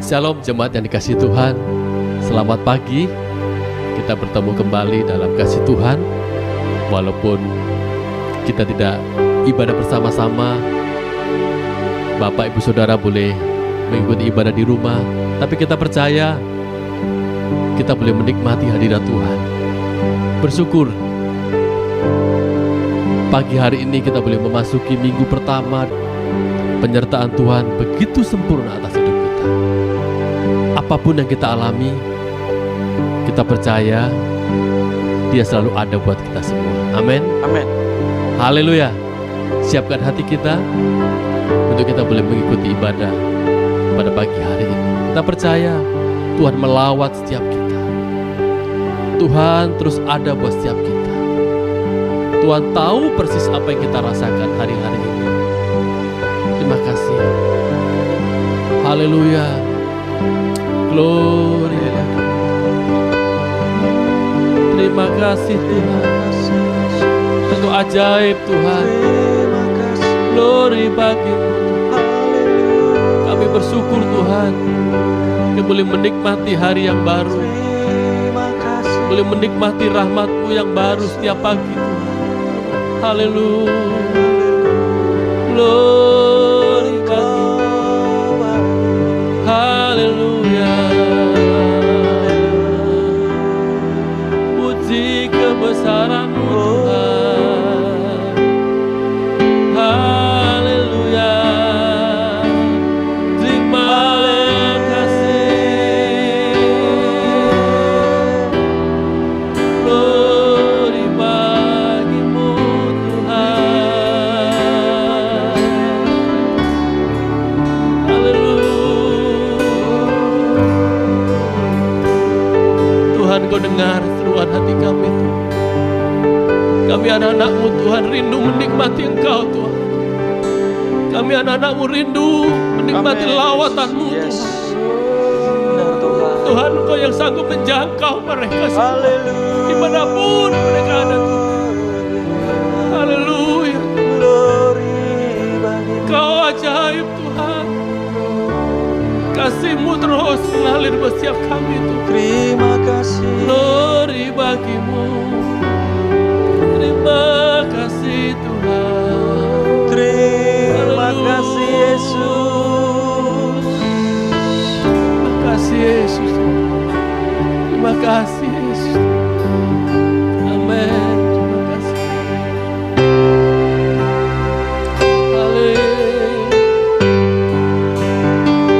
Shalom jemaat yang dikasihi Tuhan. Selamat pagi. Kita bertemu kembali dalam kasih Tuhan. Walaupun kita tidak ibadah bersama-sama, Bapak Ibu Saudara boleh mengikuti ibadah di rumah, tapi kita percaya kita boleh menikmati hadirat Tuhan. Bersyukur pagi hari ini kita boleh memasuki minggu pertama. Penyertaan Tuhan begitu sempurna atas hidup kita. Apapun yang kita alami, kita percaya Dia selalu ada buat kita semua. Amin. Amin. Haleluya. Siapkan hati kita untuk kita boleh mengikuti ibadah pada pagi hari ini. Kita percaya Tuhan melawat setiap kita. Tuhan terus ada buat setiap kita. Tuhan tahu persis apa yang kita rasakan hari-hari ini. Terima kasih. Haleluya. Glory. Terima kasih Tuhan untuk ajaib Tuhan. Glory bagi-Mu. Kami bersyukur Tuhan, kami boleh menikmati hari yang baru, boleh menikmati rahmat-Mu yang baru setiap pagi Tuhan. Haleluya. Glory bagi-Mu. Haleluya. Puji kebesaran-Mu Tuhan. Haleluya. Terima kasih. Glory bagi-Mu Tuhan. Haleluya. Tuhan, Kau dengar seruan hati kami Tuhan. Kami anak-anak-Mu Tuhan rindu menikmati Engkau Tuhan. Kami anak-anak-Mu rindu menikmati lawatan-Mu Tuhan. Tuhan, Engkau yang sanggup menjangkau mereka semua dimanapun mereka ada Tuhan. Haleluya. Kau ajaib Tuhan. Kasih-Mu terus mengalir setiap kami Tuhan. Terima kasih. Glory bagi-Mu. Terima kasih Tuhan. Terima kasih Yesus. Terima kasih Yesus. Terima kasih Yesus. Amin. Terima kasih. Haleluya.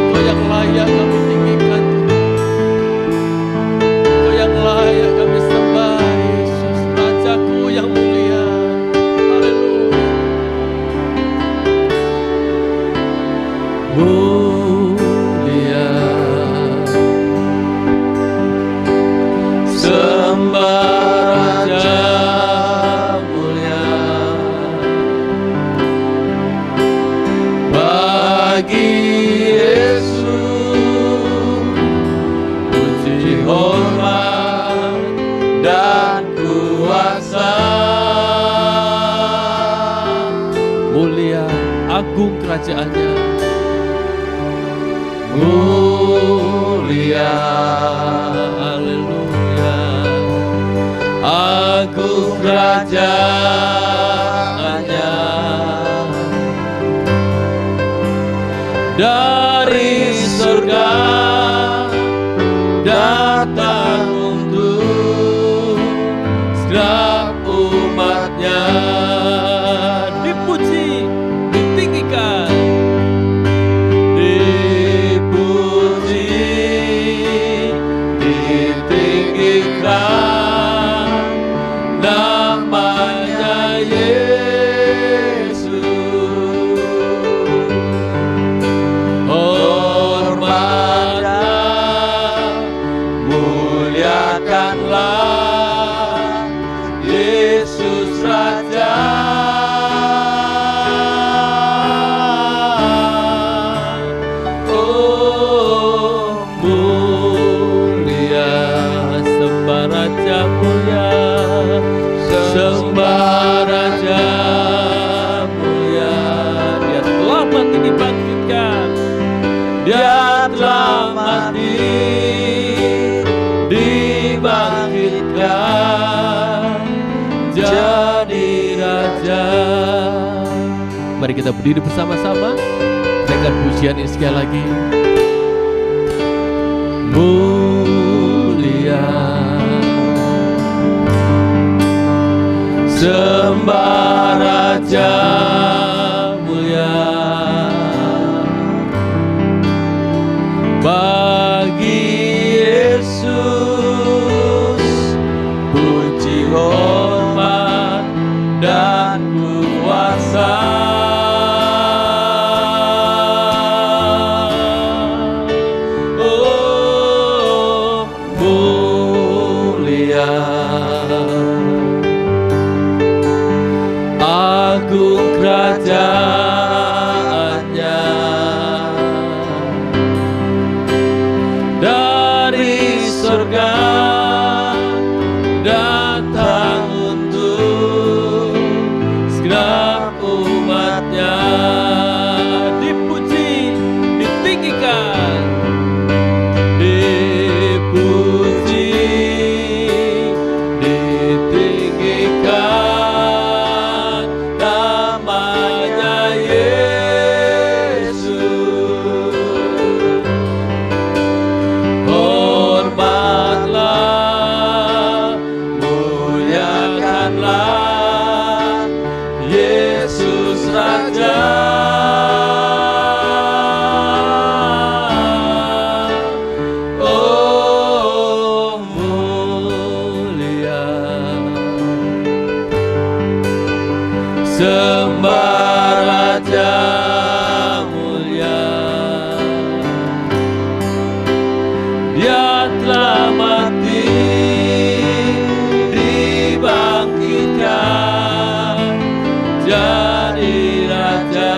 Kau yang layak kami tinggikan Tuhan. Kau yang layak kami sembah Yesus, Rajaku yang mulia. Haleluya. Mulia, sembah Raja mulia, bagi Yesus puji hormat dan kuasa. Mulia, agung kerajaannya. Mulia, haleluya, agung kerajaannya. Dari surga datang untuk segera umatnya. Dipuji, ditinggikan, ditinggikan namanya Yesus. Hormatlah, muliakanlah Yesus Raja. Oh, mulia, sembah Raja mulia, sembah Raja mulia. Dia telah mati dibangkitkan. Dia telah jadi raja. Mari kita berdiri bersama-sama dengan pujian ini sekali lagi. Mulia, sembah Raja mulia, bagi Yesus puji hormat dan kuasa. Agung kerajaannya, dari surga datang untuk segenap umatnya. Dipuji, ditinggikan, dipuji, ditinggikan. Sembah Raja mulia, Dia telah mati, dibangkitkan jadi Raja.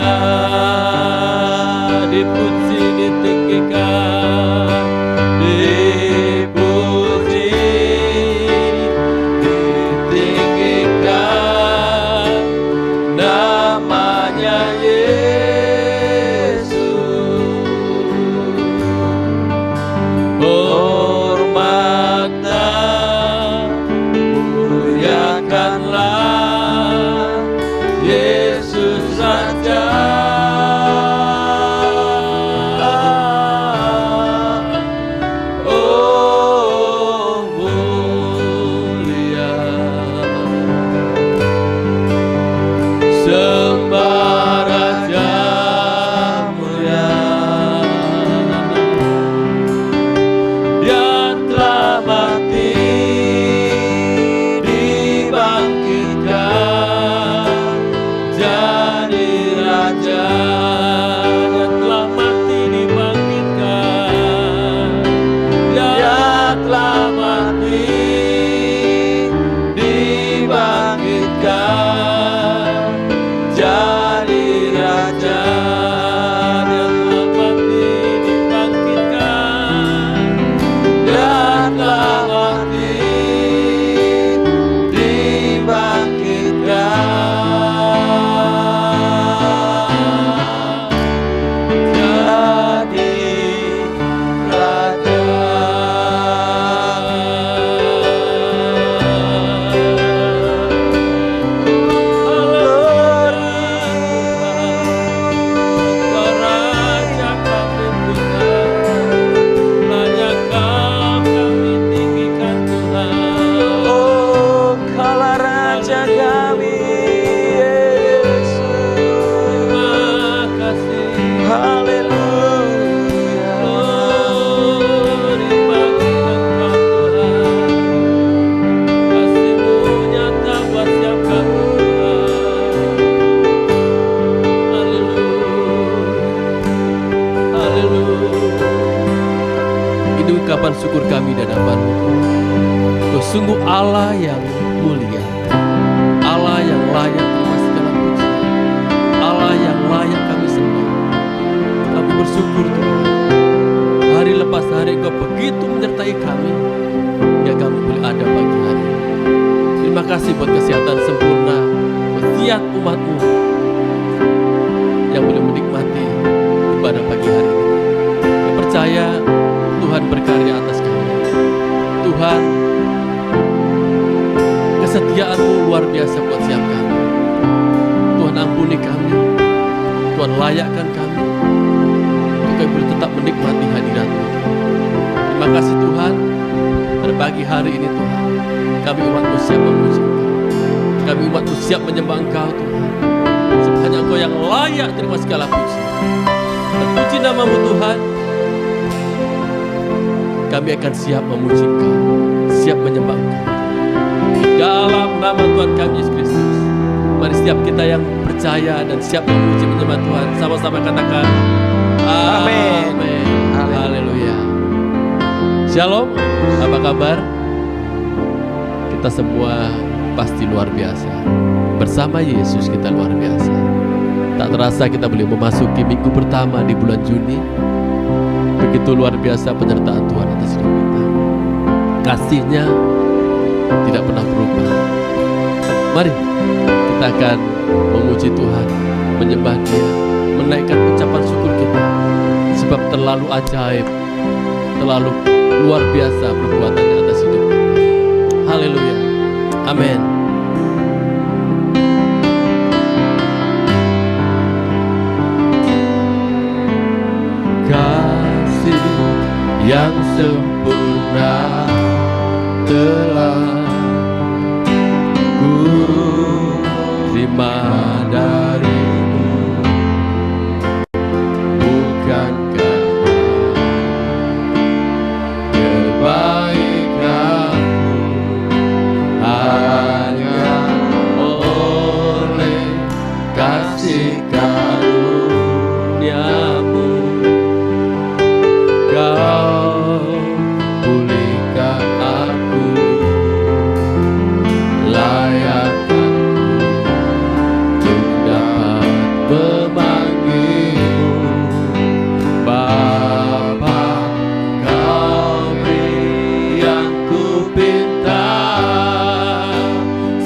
Dipuji, ditinggikan, dipuji, ditinggikan. Namanya Yesus, hormatlah, muliakanlah Yesus Raja. Oh mulia, sembah Raja mulia, Dia telah mati, dibangkitkan jadi Raja. Dia telah mati, dibangkitkan, Dia telah mati, dibangkitkan jadi Raja. Dia telah mati, dibangkitkan, Dia telah mati, dibangkitkan jadi Raja. Ini ungkapan syukur kami di hadapan-Mu. Kau sungguh Allah yang mulia, Allah yang layak terima segala puji, Allah yang layak kami sembah. Kami bersyukur Tuhan, hari lepas hari Engkau begitu menyertai kami, hingga kami boleh ada pagi hari. Terima kasih buat kesehatan sempurna, wasiat umat-Mu yang boleh menikmati ibadah pagi hari ini. Kami percaya Tuhan berkarya atas kami. Tuhan, Kesetiaan-Mu luar biasa buat setiap kami. Tuhan, ampuni kami. Tuhan, layakkan kami untuk kami boleh tetap menikmati hadirat-Mu. Terima kasih Tuhan, pada pagi hari ini Tuhan, kami umat-Mu siap memuji Engkau. Kami umat-Mu siap menyembah Engkau Tuhan. Sebab hanya Engkau yang layak terima segala puji. Terpuji nama-Mu Tuhan. Kami akan siap memuji Engkau, siap menyembah Engkau. Di dalam nama Tuhan kami Yesus Kristus. Mari setiap kita yang percaya dan siap memuji menyembah Tuhan, sama-sama katakan Amin. Amin. Haleluya. Haleluya. Shalom, apa kabar? Kita semua pasti luar biasa. Bersama Yesus kita luar biasa. Tak terasa kita boleh memasuki minggu pertama di bulan Juni. Begitu luar biasa penyertaan Tuhan atas hidup kita. Kasih-Nya tidak pernah berubah. Mari kita akan memuji Tuhan, menyembah Dia, menaikkan ucapan syukur kita. Sebab terlalu ajaib, terlalu luar biasa perbuatannya atas hidup kita. Haleluya. Amin. Kasih yang sempurna telah ku terima dari-Mu, bukan karena kebaikan-Ku, hanya oleh kasih karunia-Mu Kau pulihkan aku, layakkan untuk dapat memanggil-Mu Bapa. Kau beri yang ku pinta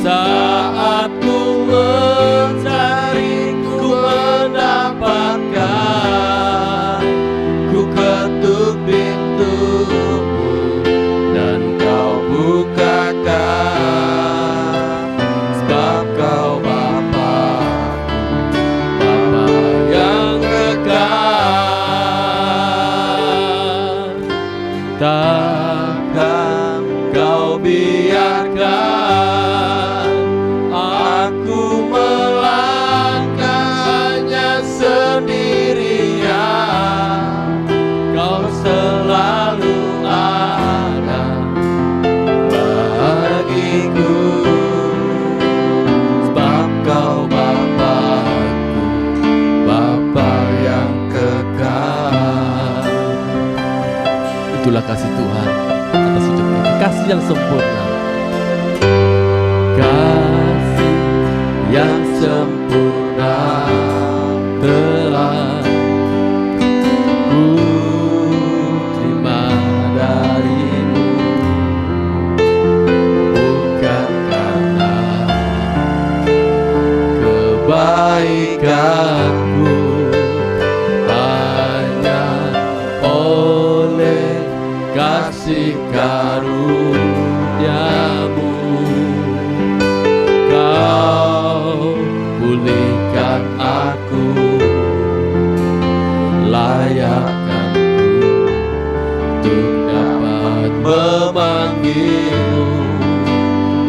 saat ku mencari, ku mendapatkan. Ku ketuk pintu-Mu dan Kau bukakan. Sebab Kau Bapa, Bapa yang kekal. Takkan Kau biarkan aku melangkah hanya sendirian. Kau selalu ada bagiku. Sebab Kau Bapa-Ku, Bapa yang kekal. Itulah kasih Tuhan atas hidup kita, kasih yang sempurna. Kasih yang sempurna telah ku terima dari-Mu, bukan karena kebaikan-Ku, hanya oleh kasih karunia-Mu Kau pulihkan aku, layakkan-Ku untuk dapat memanggil-Mu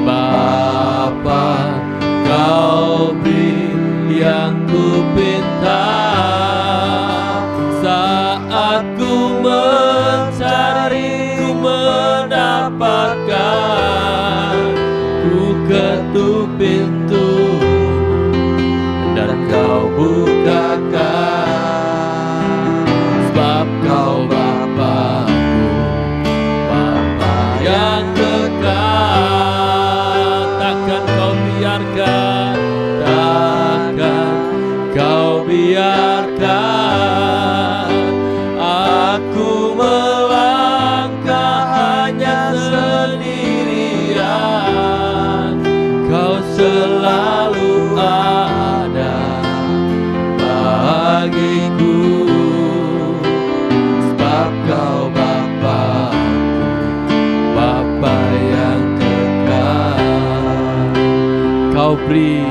Bapa. Kau beri yang ku pinta saat ku mencari, ku mendapatkan. Ku ketuk pintu dan Kau bukakan. Sebab Kau Bapa-Ku, Bapa yang kekal. Takkan Kau biarkan, takkan Kau biarkan aku melangkah hanya sendirian. Kau selalu ada bagiku. Sebab Kau Bapa-Ku, Bapa yang kekal. beri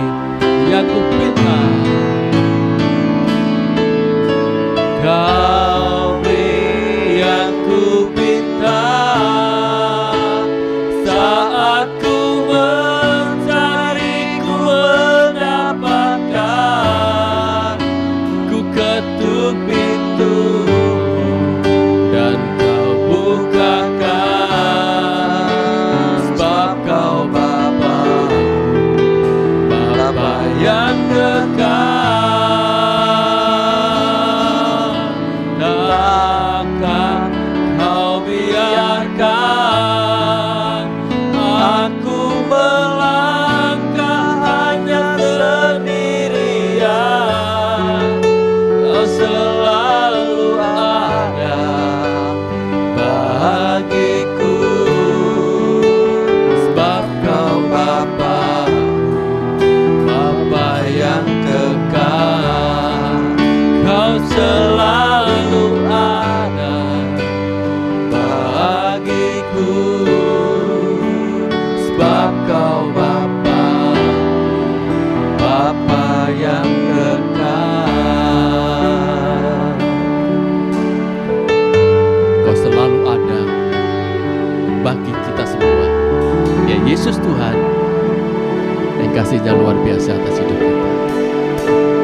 yang ku pinta. Kau beri yang ku pinta. Saat ku mencari, ku mendapatkan. Ku ketuk pintu dan kau bukakan. Sebab kau Bapa, Bapa yang kekal. Takkan kau biarkan aku melangkah hanya sendirian. Kau selalu ada bagiku. Sebab kau Bapa, Bapa yang kekal. Kau selalu ada bagiku. Sebab kau Bapa, Bapa yang kekal. Kau selalu ada bagi kita semua. Ya Yesus Tuhan, yang kasihnya luar biasa atas hidup kita.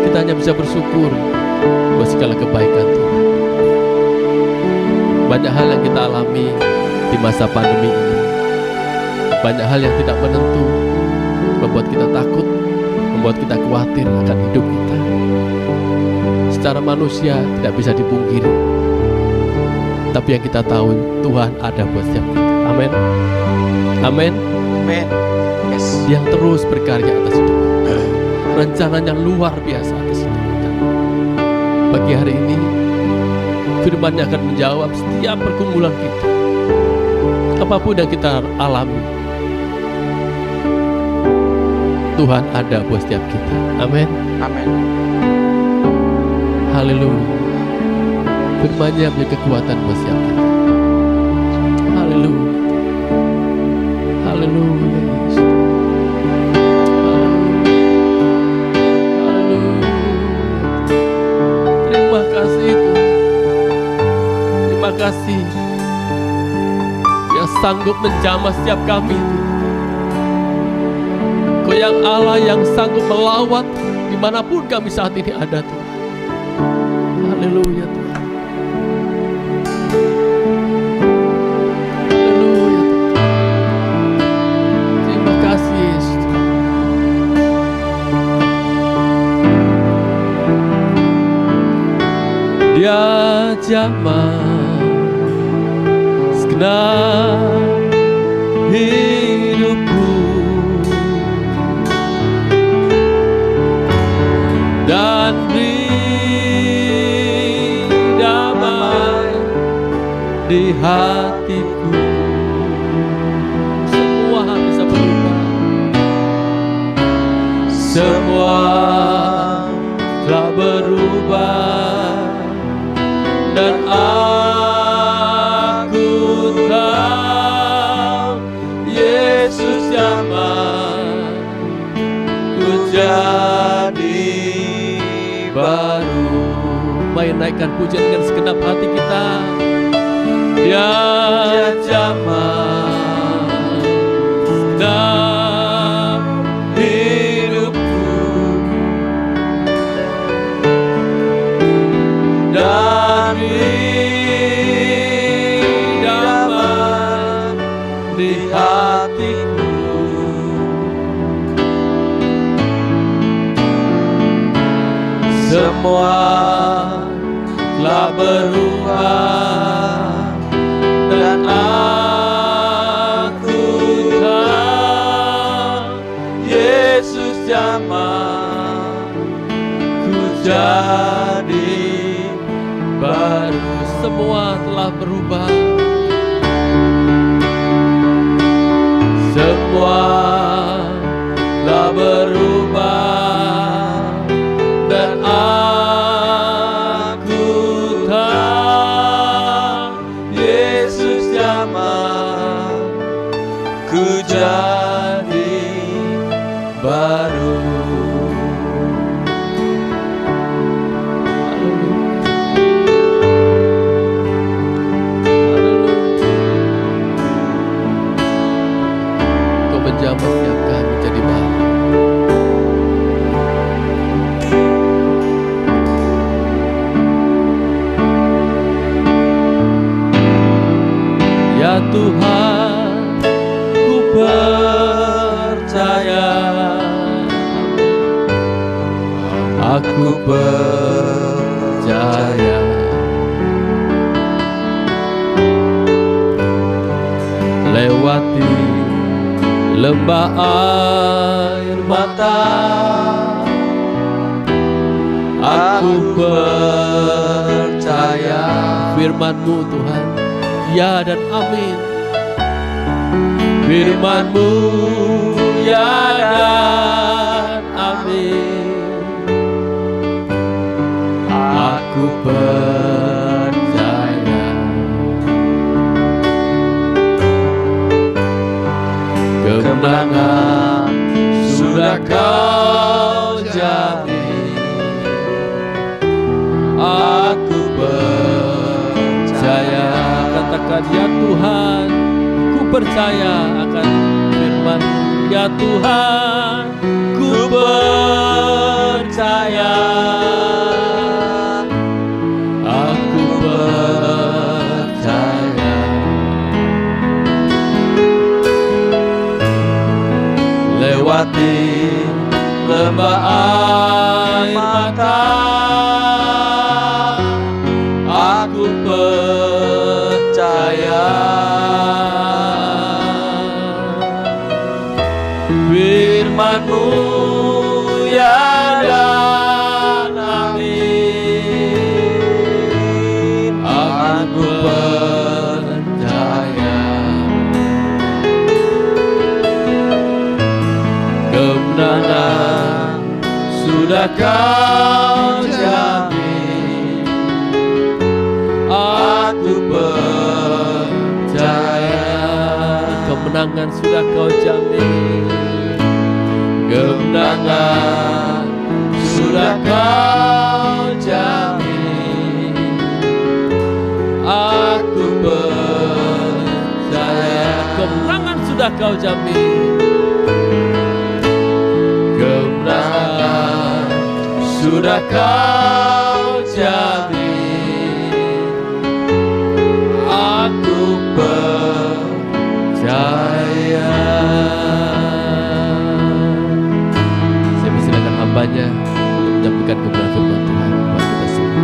Kita hanya bisa bersyukur buat segala kebaikan Tuhan. Banyak hal yang kita alami di masa pandemi ini. Banyak hal yang tidak menentu, membuat kita takut, membuat kita khawatir akan hidup kita. Secara manusia tidak bisa dipungkiri. Tapi yang kita tahu, Tuhan ada buat setiap kita. Amin. Amin. Amin. Yes. Yang terus berkarya atas hidup kita. Rencananya luar biasa atas hidup kita. Pagi hari ini firman-Nya akan menjawab setiap pergumulan kita. Apapun yang kita alami, Tuhan ada buat setiap kita. Amin. Amin. Haleluya. Firman-Nya punya kekuatan buat setiap kita. Haleluya. Haleluya. Yesus. Terima kasih Tuhan. Terima kasih yang sanggup menjamah setiap kami. Kau yang Allah yang sanggup melawat dimanapun kami saat ini ada Tuhan. Haleluya Tuhan. Haleluya Tuhan. Terima kasih Yesus. Dia jamah segenap hidupku dan beri damai di hatiku. Semua bisa berubah. Semua telah berubah dan aku tahu Yesus jamah ku jadi baru. Mari naikkan pujian dengan segenap hati kita. Dia jamah dalam hidupku dan damai di hatiku. Semua telah berubah dan aku tahu Yesus jamah ku jadi baru. Semua telah berubah. Semua telah berubah dan aku tahu Yesus jamah ku jadi baru. Kau menjamah setiap kami jadi baru. Ya Tuhan, ku percaya, aku percaya. Lewati lembah air mata, aku percaya. Firman-Mu Tuhan, ya dan amin. Firman-Mu, ya dan amin. Aku percaya. Kemenangan sudah Kau jamin. Aku percaya. Katakan, ya Tuhan, ku percaya akan firman. Ya Tuhan, ku percaya. Aku percaya. Lewati lembah air mata, aku percaya. Firman-Mu, ya dan amin. Aku percaya. Kemenangan sudah Kau jamin. Aku percaya. Kemenangan sudah Kau jamin. Kemenangan sudah Kau jamin. Aku percaya. Kemenangan sudah Kau jamin. Kemenangan sudah Kau jamin. Aku percaya. Saya persilakan hambanya untuk menyampaikan kebenaran firman Tuhan buat kita semua.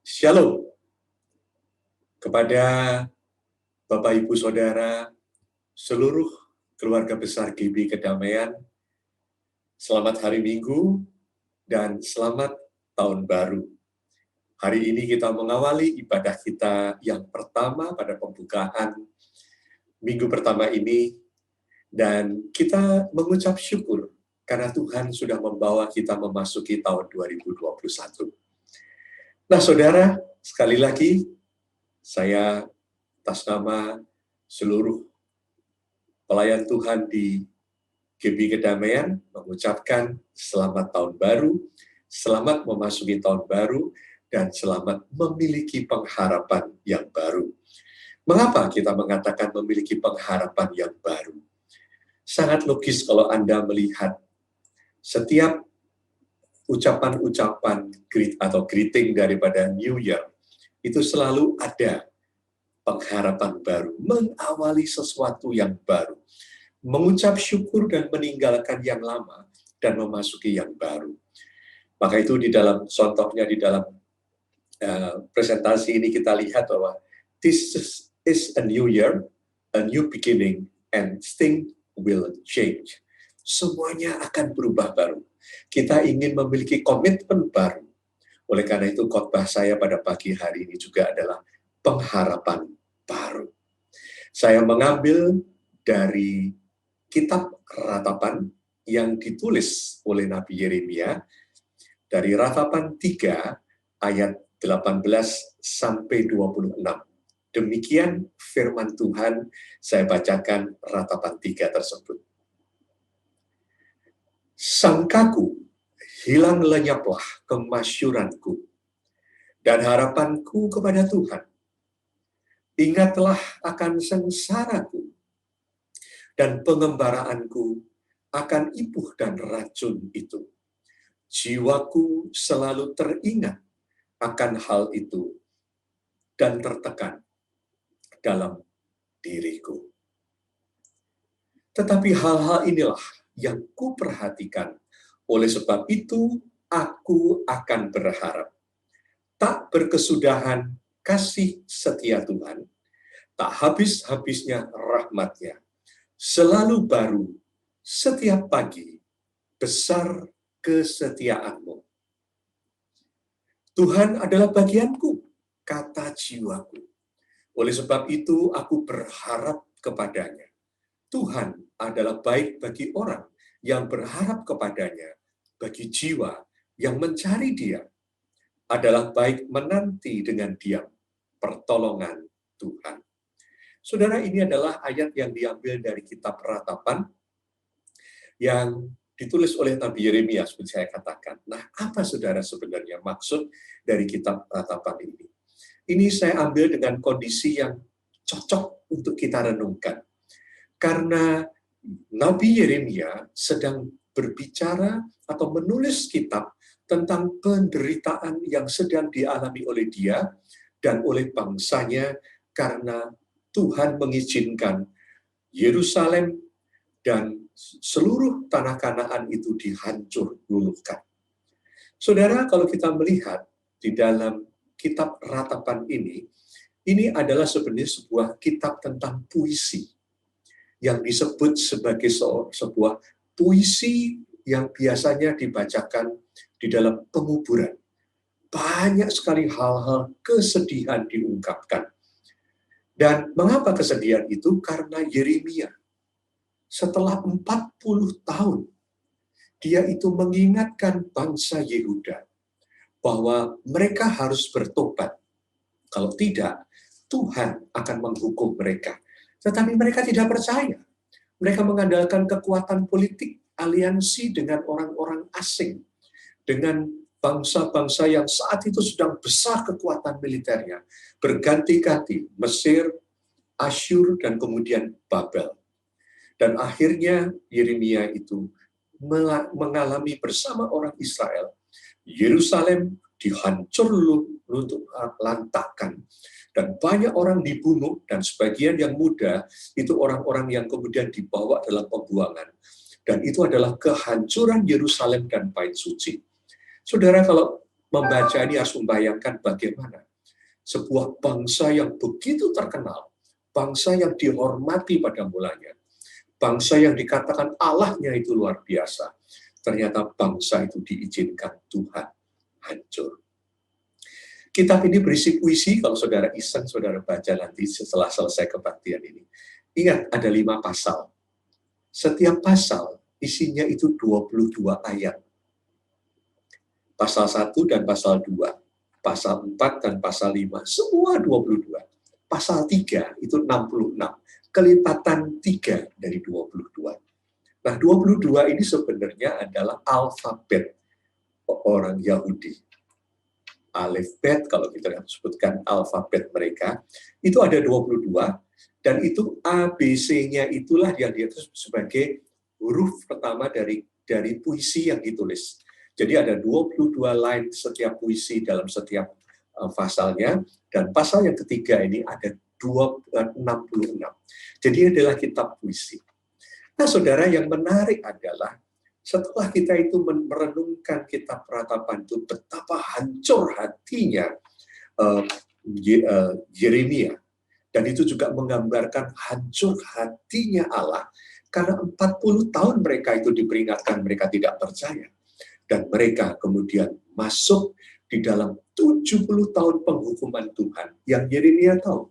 Shalom kepada Bapak Ibu Saudara, seluruh keluarga besar GB Kedamaian. Selamat hari Minggu dan selamat tahun baru. Hari ini kita mengawali ibadah kita yang pertama pada pembukaan minggu pertama ini, dan kita mengucap syukur karena Tuhan sudah membawa kita memasuki tahun 2021. Nah, saudara, sekali lagi saya atas nama seluruh pelayan Tuhan di GB Kedamaian mengucapkan selamat tahun baru, selamat memasuki tahun baru, dan selamat memiliki pengharapan yang baru. Mengapa kita mengatakan memiliki pengharapan yang baru? Sangat logis kalau Anda melihat setiap ucapan-ucapan atau greeting daripada New Year, itu selalu ada pengharapan baru, mengawali sesuatu yang baru, mengucap syukur dan meninggalkan yang lama, dan memasuki yang baru. Maka itu di dalam contohnya, di dalam presentasi ini kita lihat bahwa this is a new year, a new beginning, and things will change. Semuanya akan berubah baru. Kita ingin memiliki komitmen baru. Oleh karena itu khotbah saya pada pagi hari ini juga adalah pengharapan baru. Saya mengambil dari kitab Ratapan yang ditulis oleh Nabi Yeremia, dari Ratapan 3 ayat 18 sampai 26. Demikian firman Tuhan, saya bacakan ratapan 3 tersebut. Sangkaku, hilang lenyaplah kemasyuranku, dan harapanku kepada Tuhan. Ingatlah akan sengsaraku, dan pengembaraanku akan ibuh dan racun itu. Jiwaku selalu teringat akan hal itu, dan tertekan dalam diriku. Tetapi hal-hal inilah yang kuperhatikan. Oleh sebab itu, aku akan berharap. Tak berkesudahan kasih setia Tuhan, tak habis-habisnya rahmat-Nya. Selalu baru, setiap pagi, besar kesetiaan-Mu. Tuhan adalah bagianku, kata jiwaku. Oleh sebab itu, aku berharap kepada-Nya. Tuhan adalah baik bagi orang yang berharap kepada-Nya, bagi jiwa yang mencari Dia. Adalah baik menanti dengan diam pertolongan Tuhan. Saudara, ini adalah ayat yang diambil dari kitab Ratapan yang ditulis oleh Nabi Yeremia, seperti saya katakan. Nah, apa saudara sebenarnya maksud dari kitab Ratapan ini? Ini saya ambil dengan kondisi yang cocok untuk kita renungkan. Karena Nabi Yeremia sedang berbicara atau menulis kitab tentang penderitaan yang sedang dialami oleh dia dan oleh bangsanya karena Tuhan mengizinkan Yerusalem dan seluruh tanah Kanaan itu dihancur luluhkan. Saudara, kalau kita melihat di dalam kitab Ratapan ini adalah sebenarnya sebuah kitab tentang puisi yang disebut sebagai sebuah puisi yang biasanya dibacakan di dalam penguburan. Banyak sekali hal-hal kesedihan diungkapkan. Dan mengapa kesedihan itu? Karena Yeremia setelah 40 tahun dia itu mengingatkan bangsa Yehuda bahwa mereka harus bertobat. Kalau tidak, Tuhan akan menghukum mereka. Tetapi mereka tidak percaya. Mereka mengandalkan kekuatan politik, aliansi dengan orang-orang asing, dengan bangsa-bangsa yang saat itu sedang besar kekuatan militernya, berganti-ganti, Mesir, Asyur, dan kemudian Babel. Dan akhirnya Yeremia itu mengalami bersama orang Israel, Yerusalem dihancur lantakan, dan banyak orang dibunuh, dan sebagian yang muda itu orang-orang yang kemudian dibawa dalam pembuangan. Dan itu adalah kehancuran Yerusalem dan Bait Suci. Saudara, kalau membaca ini harus membayangkan bagaimana sebuah bangsa yang begitu terkenal, bangsa yang dihormati pada mulanya, bangsa yang dikatakan Allahnya itu luar biasa, ternyata bangsa itu diizinkan Tuhan hancur. Kitab ini berisi puisi, kalau saudara iseng, saudara baca nanti setelah selesai kebaktian ini. Ingat, ada 5 pasal. Setiap pasal isinya itu 22 ayat. Pasal 1 dan pasal 2, pasal 4 dan pasal 5, semua 22. Pasal 3 itu 66, kelipatan 3 dari 22. Nah, 22 ini sebenarnya adalah alfabet orang Yahudi. Alif, Bet, kalau kita sebutkan alfabet mereka, itu ada 22, dan itu ABC-nya itulah yang dia sebagai huruf pertama dari puisi yang ditulis. Jadi ada 22 line setiap puisi dalam setiap pasalnya, dan pasal yang ketiga ini ada 66. Jadi adalah kitab puisi. Nah, saudara, yang menarik adalah setelah kita itu merenungkan kitab Ratapan itu, betapa hancur hatinya Yeremia. Dan itu juga menggambarkan hancur hatinya Allah, karena 40 tahun mereka itu diperingatkan, mereka tidak percaya. Dan mereka kemudian masuk di dalam 70 tahun penghukuman Tuhan yang Yeremia tahu.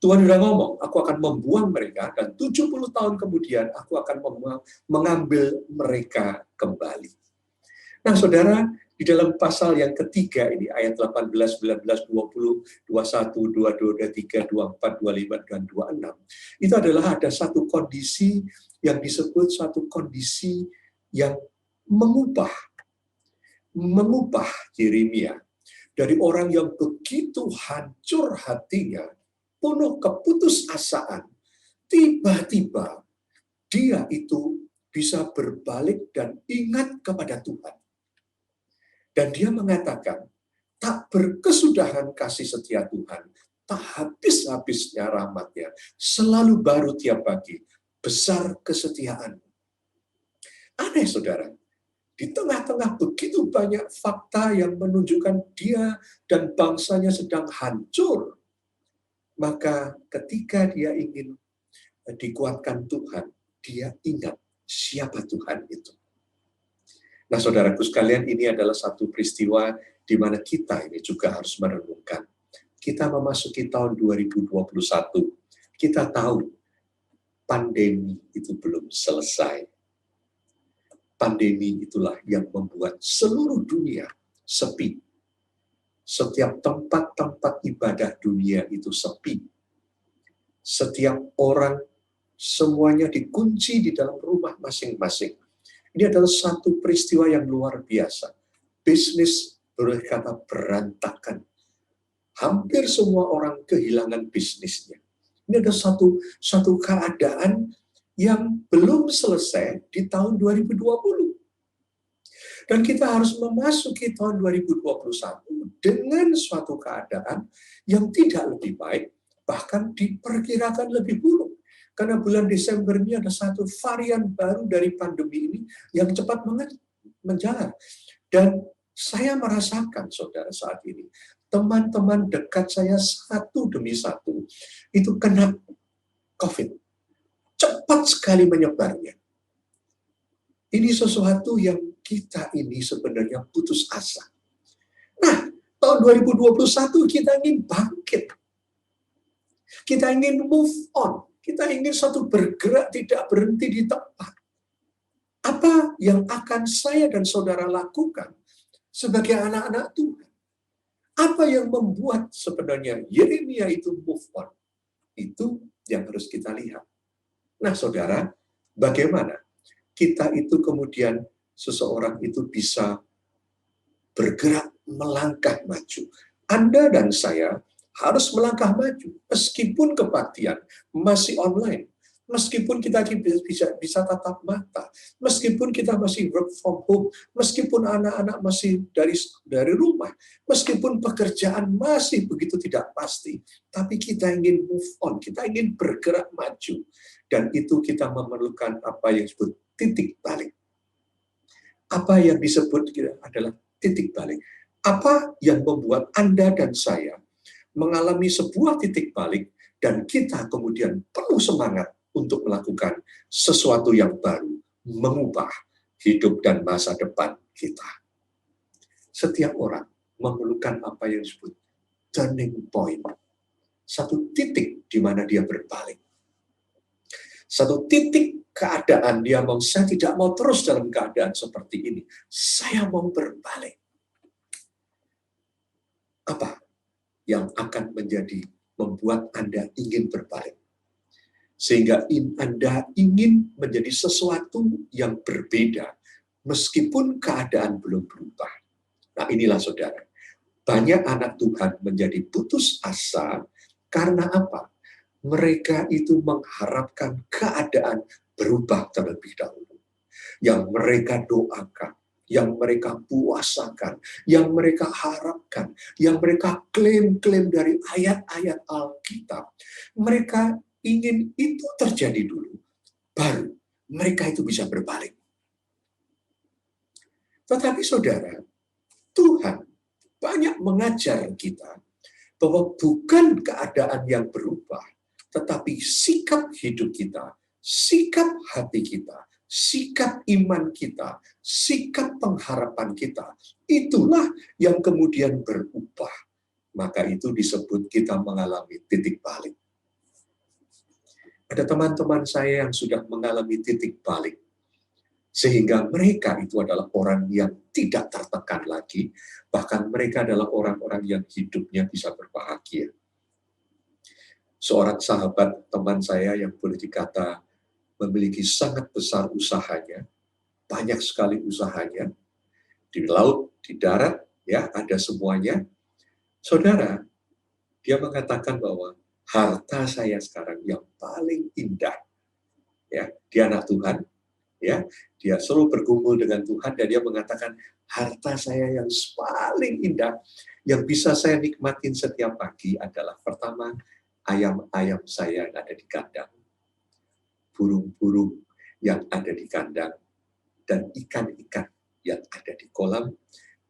Tuhan sudah ngomong, aku akan membuang mereka, dan 70 tahun kemudian aku akan mengambil mereka kembali. Nah, saudara, Di dalam pasal yang ketiga ini, ayat 18, 19, 20, 21, 22, 23, 24, 25, dan 26, itu adalah ada satu kondisi yang disebut satu kondisi yang mengubah Yeremia dari orang yang begitu hancur hatinya, penuh keputusasaan, tiba-tiba dia itu bisa berbalik dan ingat kepada Tuhan. Dan dia mengatakan, tak berkesudahan kasih setia Tuhan, tak habis-habisnya rahmat-Nya, selalu baru tiap pagi, besar kesetiaan. Aneh, saudara. Di tengah-tengah begitu banyak fakta yang menunjukkan dia dan bangsanya sedang hancur, maka ketika dia ingin dikuatkan Tuhan, dia ingat siapa Tuhan itu. Nah, saudaraku sekalian, ini adalah satu peristiwa di mana kita ini juga harus merenungkan. Kita memasuki tahun 2021. Kita tahu pandemi itu belum selesai. Pandemi itulah yang membuat seluruh dunia sepi. Setiap tempat-tempat ibadah dunia itu sepi. Setiap orang semuanya dikunci di dalam rumah masing-masing. Ini adalah satu peristiwa yang luar biasa. Bisnis boleh kata berantakan. Hampir semua orang kehilangan bisnisnya. Ini ada satu keadaan yang belum selesai di tahun 2020. Dan kita harus memasuki tahun 2021 dengan suatu keadaan yang tidak lebih baik, bahkan diperkirakan lebih buruk. Karena bulan Desember ini ada satu varian baru dari pandemi ini yang cepat menjalar. Dan saya merasakan, saudara, saat ini, teman-teman dekat saya satu demi satu itu kena COVID. Cepat sekali menyebarnya. Ini sesuatu yang kita ini sebenarnya putus asa. Nah, tahun 2021 kita ingin bangkit. Kita ingin move on. Kita ingin satu bergerak, tidak berhenti di tempat. Apa yang akan saya dan saudara lakukan sebagai anak-anak Tuhan? Apa yang membuat sebenarnya Yeremia itu move on? Itu yang harus kita lihat. Nah, saudara, bagaimana kita itu kemudian seseorang itu bisa bergerak melangkah maju? Anda dan saya harus melangkah maju, meskipun kebaktian masih online, meskipun kita bisa tatap mata, meskipun kita masih work from home, meskipun anak-anak masih dari rumah, meskipun pekerjaan masih begitu tidak pasti, tapi kita ingin move on, kita ingin bergerak maju, dan itu kita memerlukan apa yang disebut titik balik. Apa yang disebut adalah titik balik. Apa yang membuat Anda dan saya mengalami sebuah titik balik, dan kita kemudian penuh semangat untuk melakukan sesuatu yang baru, mengubah hidup dan masa depan kita. Setiap orang memerlukan apa yang disebut turning point. Satu titik di mana dia berbalik. Satu titik keadaan dia saya tidak mau terus dalam keadaan seperti ini. Saya mau berbalik. Apa yang akan membuat Anda ingin berbalik? Sehingga Anda ingin menjadi sesuatu yang berbeda, meskipun keadaan belum berubah. Nah, inilah saudara. Banyak anak Tuhan menjadi putus asa karena apa? Mereka itu mengharapkan keadaan berubah terlebih dahulu. Yang mereka doakan, yang mereka puasakan, yang mereka harapkan, yang mereka klaim-klaim dari ayat-ayat Alkitab, mereka ingin itu terjadi dulu, baru mereka itu bisa berbalik. Tetapi saudara, Tuhan banyak mengajar kita bahwa bukan keadaan yang berubah, tetapi sikap hidup kita, sikap hati kita, sikap iman kita, sikap pengharapan kita, itulah yang kemudian berubah. Maka itu disebut kita mengalami titik balik. Ada teman-teman saya yang sudah mengalami titik balik. Sehingga mereka itu adalah orang yang tidak tertekan lagi, bahkan mereka adalah orang-orang yang hidupnya bisa berbahagia. Seorang sahabat teman saya yang boleh dikata memiliki sangat besar usahanya, banyak sekali usahanya, di laut, di darat, ya ada semuanya. Saudara, dia mengatakan bahwa harta saya sekarang yang paling indah, ya, dia anak Tuhan, ya, dia selalu berkumpul dengan Tuhan dan dia mengatakan harta saya yang paling indah yang bisa saya nikmatin setiap pagi adalah pertama ayam-ayam saya yang ada di kandang, burung-burung yang ada di kandang, dan ikan-ikan yang ada di kolam,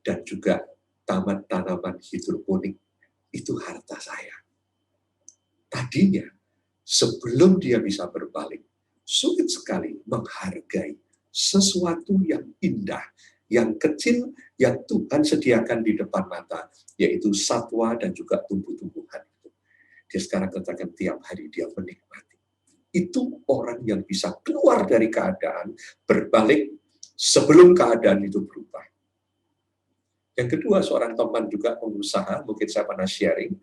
dan juga taman tanaman hidroponik. Itu harta saya. Tadinya, sebelum dia bisa berbalik, sulit sekali menghargai sesuatu yang indah, yang kecil, yang Tuhan sediakan di depan mata, yaitu satwa dan juga tumbuh-tumbuhan. Dia sekarang katakan tiap hari dia menikmati. Itu orang yang bisa keluar dari keadaan, berbalik sebelum keadaan itu berubah. Yang kedua, seorang teman juga pengusaha, mungkin saya pernah sharing,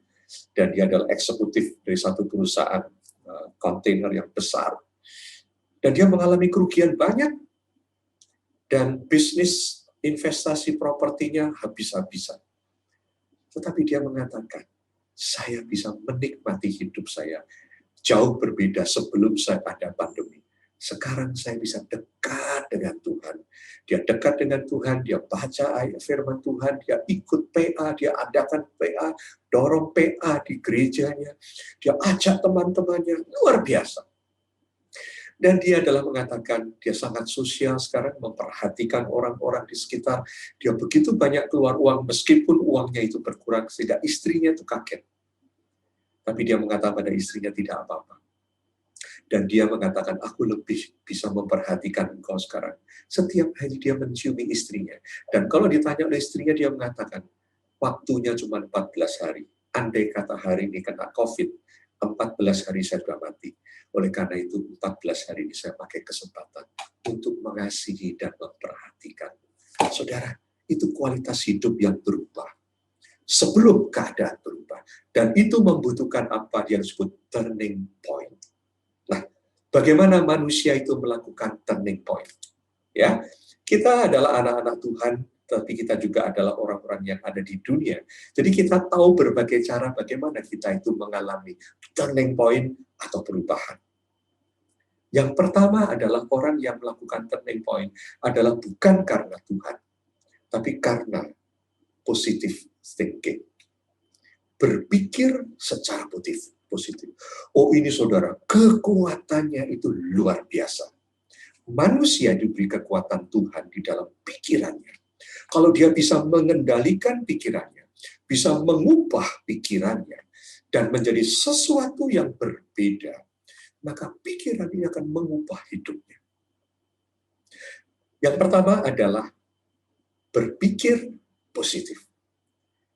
dan dia adalah eksekutif dari satu perusahaan kontainer yang besar. Dan dia mengalami kerugian banyak, dan bisnis investasi propertinya habis-habisan. Tetapi dia mengatakan, saya bisa menikmati hidup saya jauh berbeda sebelum saya ada pandemi. Sekarang saya bisa dekat dengan Tuhan. Dia dekat dengan Tuhan, dia baca ayat firman Tuhan, dia ikut PA, dia adakan PA, dorong PA di gerejanya, dia ajak teman-temannya, luar biasa. Dan dia adalah mengatakan, dia sangat sosial sekarang, memperhatikan orang-orang di sekitar, dia begitu banyak keluar uang, meskipun uangnya itu berkurang, sehingga istrinya itu kaget. Tapi dia mengatakan pada istrinya tidak apa-apa. Dan dia mengatakan, aku lebih bisa memperhatikan engkau sekarang. Setiap hari dia menciumi istrinya. Dan kalau ditanya oleh istrinya, dia mengatakan, waktunya cuma 14 hari. Andai kata hari ini kena COVID, 14 hari saya sudah mati. Oleh karena itu, 14 hari ini saya pakai kesempatan untuk mengasihi dan memperhatikan. Saudara, itu kualitas hidup yang berubah. Sebelum keadaan berubah. Dan itu membutuhkan apa yang disebut turning point. Nah, bagaimana manusia itu melakukan turning point? Ya, kita adalah anak-anak Tuhan, tapi kita juga adalah orang-orang yang ada di dunia. Jadi kita tahu berbagai cara bagaimana kita itu mengalami turning point atau perubahan. Yang pertama adalah orang yang melakukan turning point adalah bukan karena Tuhan, tapi karena positive thinking. Berpikir secara positif. Oh ini saudara, kekuatannya itu luar biasa. Manusia diberi kekuatan Tuhan di dalam pikirannya. Kalau dia bisa mengendalikan pikirannya, bisa mengubah pikirannya, dan menjadi sesuatu yang berbeda, maka pikiran ini akan mengubah hidupnya. Yang pertama adalah berpikir positif.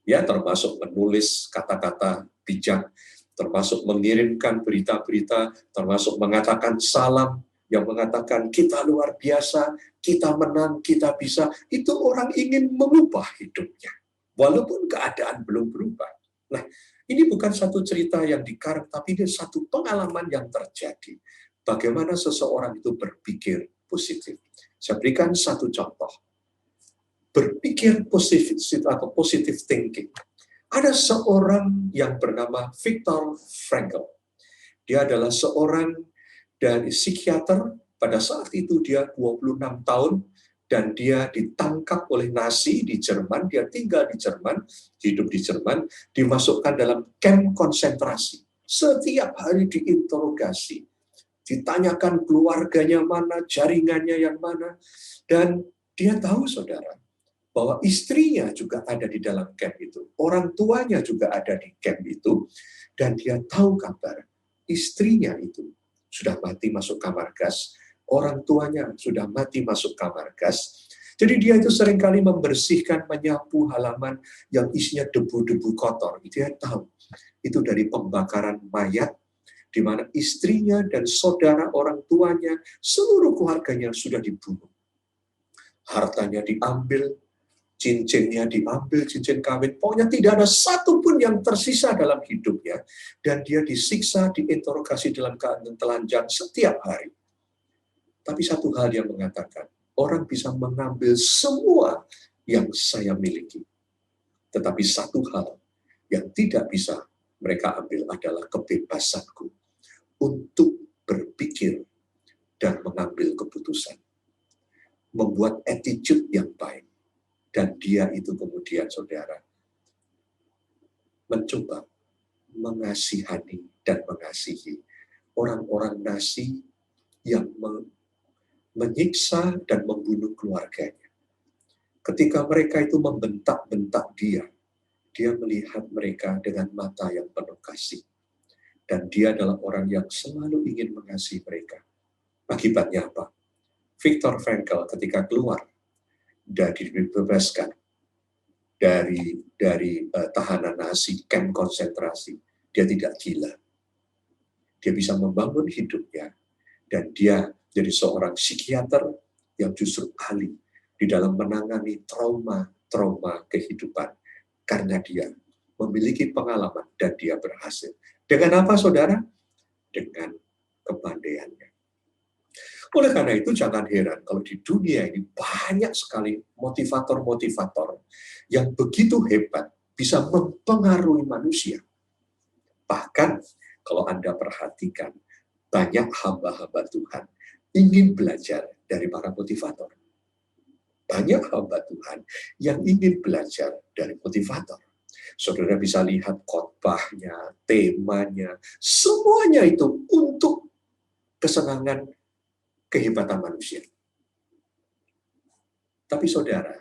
Ya, termasuk menulis kata-kata bijak, termasuk mengirimkan berita-berita, termasuk mengatakan salam, yang mengatakan kita luar biasa, kita menang, kita bisa. Itu orang ingin mengubah hidupnya, walaupun keadaan belum berubah. Nah, ini bukan satu cerita yang dikarang, tapi ini satu pengalaman yang terjadi. Bagaimana seseorang itu berpikir positif. Saya berikan satu contoh. Berpikir positif atau positive thinking. Ada seorang yang bernama Viktor Frankl. Dia adalah seorang dari psikiater. Pada saat itu dia 26 tahun dan dia ditangkap oleh Nazi di Jerman. Dia tinggal di Jerman, hidup di Jerman, dimasukkan dalam kamp konsentrasi. Setiap hari diinterogasi. Ditanyakan keluarganya mana, jaringannya yang mana. Dan dia tahu, saudara, bahwa istrinya juga ada di dalam camp itu. Orang tuanya juga ada di camp itu. Dan dia tahu kabar, istrinya itu sudah mati masuk kamar gas. Orang tuanya sudah mati masuk kamar gas. Jadi dia itu seringkali membersihkan, menyapu halaman yang isinya debu-debu kotor. Dia tahu, itu dari pembakaran mayat, di mana istrinya dan saudara orang tuanya, seluruh keluarganya sudah dibunuh. hartanya diambil, cincinnya diambil, cincin kawin. Pokoknya tidak ada satupun yang tersisa dalam hidupnya. Dan dia disiksa, diinterogasi dalam keadaan telanjang setiap hari. Tapi satu hal yang mengatakan, orang bisa mengambil semua yang saya miliki. Tetapi satu hal yang tidak bisa mereka ambil adalah kebebasanku untuk berpikir dan mengambil keputusan. Membuat attitude yang baik. Dan dia itu kemudian, saudara, mencoba mengasihani dan mengasihi orang-orang Nazi yang menyiksa dan membunuh keluarganya. Ketika mereka itu membentak-bentak dia melihat mereka dengan mata yang penuh kasih. Dan dia adalah orang yang selalu ingin mengasihi mereka. Akibatnya apa? Viktor Frankl ketika keluar dan dibebaskan dari tahanan Nazi, kamp konsentrasi, dia tidak gila. Dia bisa membangun hidupnya, dan dia jadi seorang psikiater yang justru ahli di dalam menangani trauma kehidupan. Karena dia memiliki pengalaman dan dia berhasil. Dengan apa, saudara? Dengan kepandaiannya. Oleh karena itu, jangan heran kalau di dunia ini banyak sekali motivator-motivator yang begitu hebat bisa mempengaruhi manusia. Bahkan kalau Anda perhatikan, banyak hamba-hamba Tuhan ingin belajar dari para motivator. Banyak hamba Tuhan yang ingin belajar dari motivator. Saudara bisa lihat khotbahnya, temanya, semuanya itu untuk kesenangan kehebatan manusia. Tapi saudara,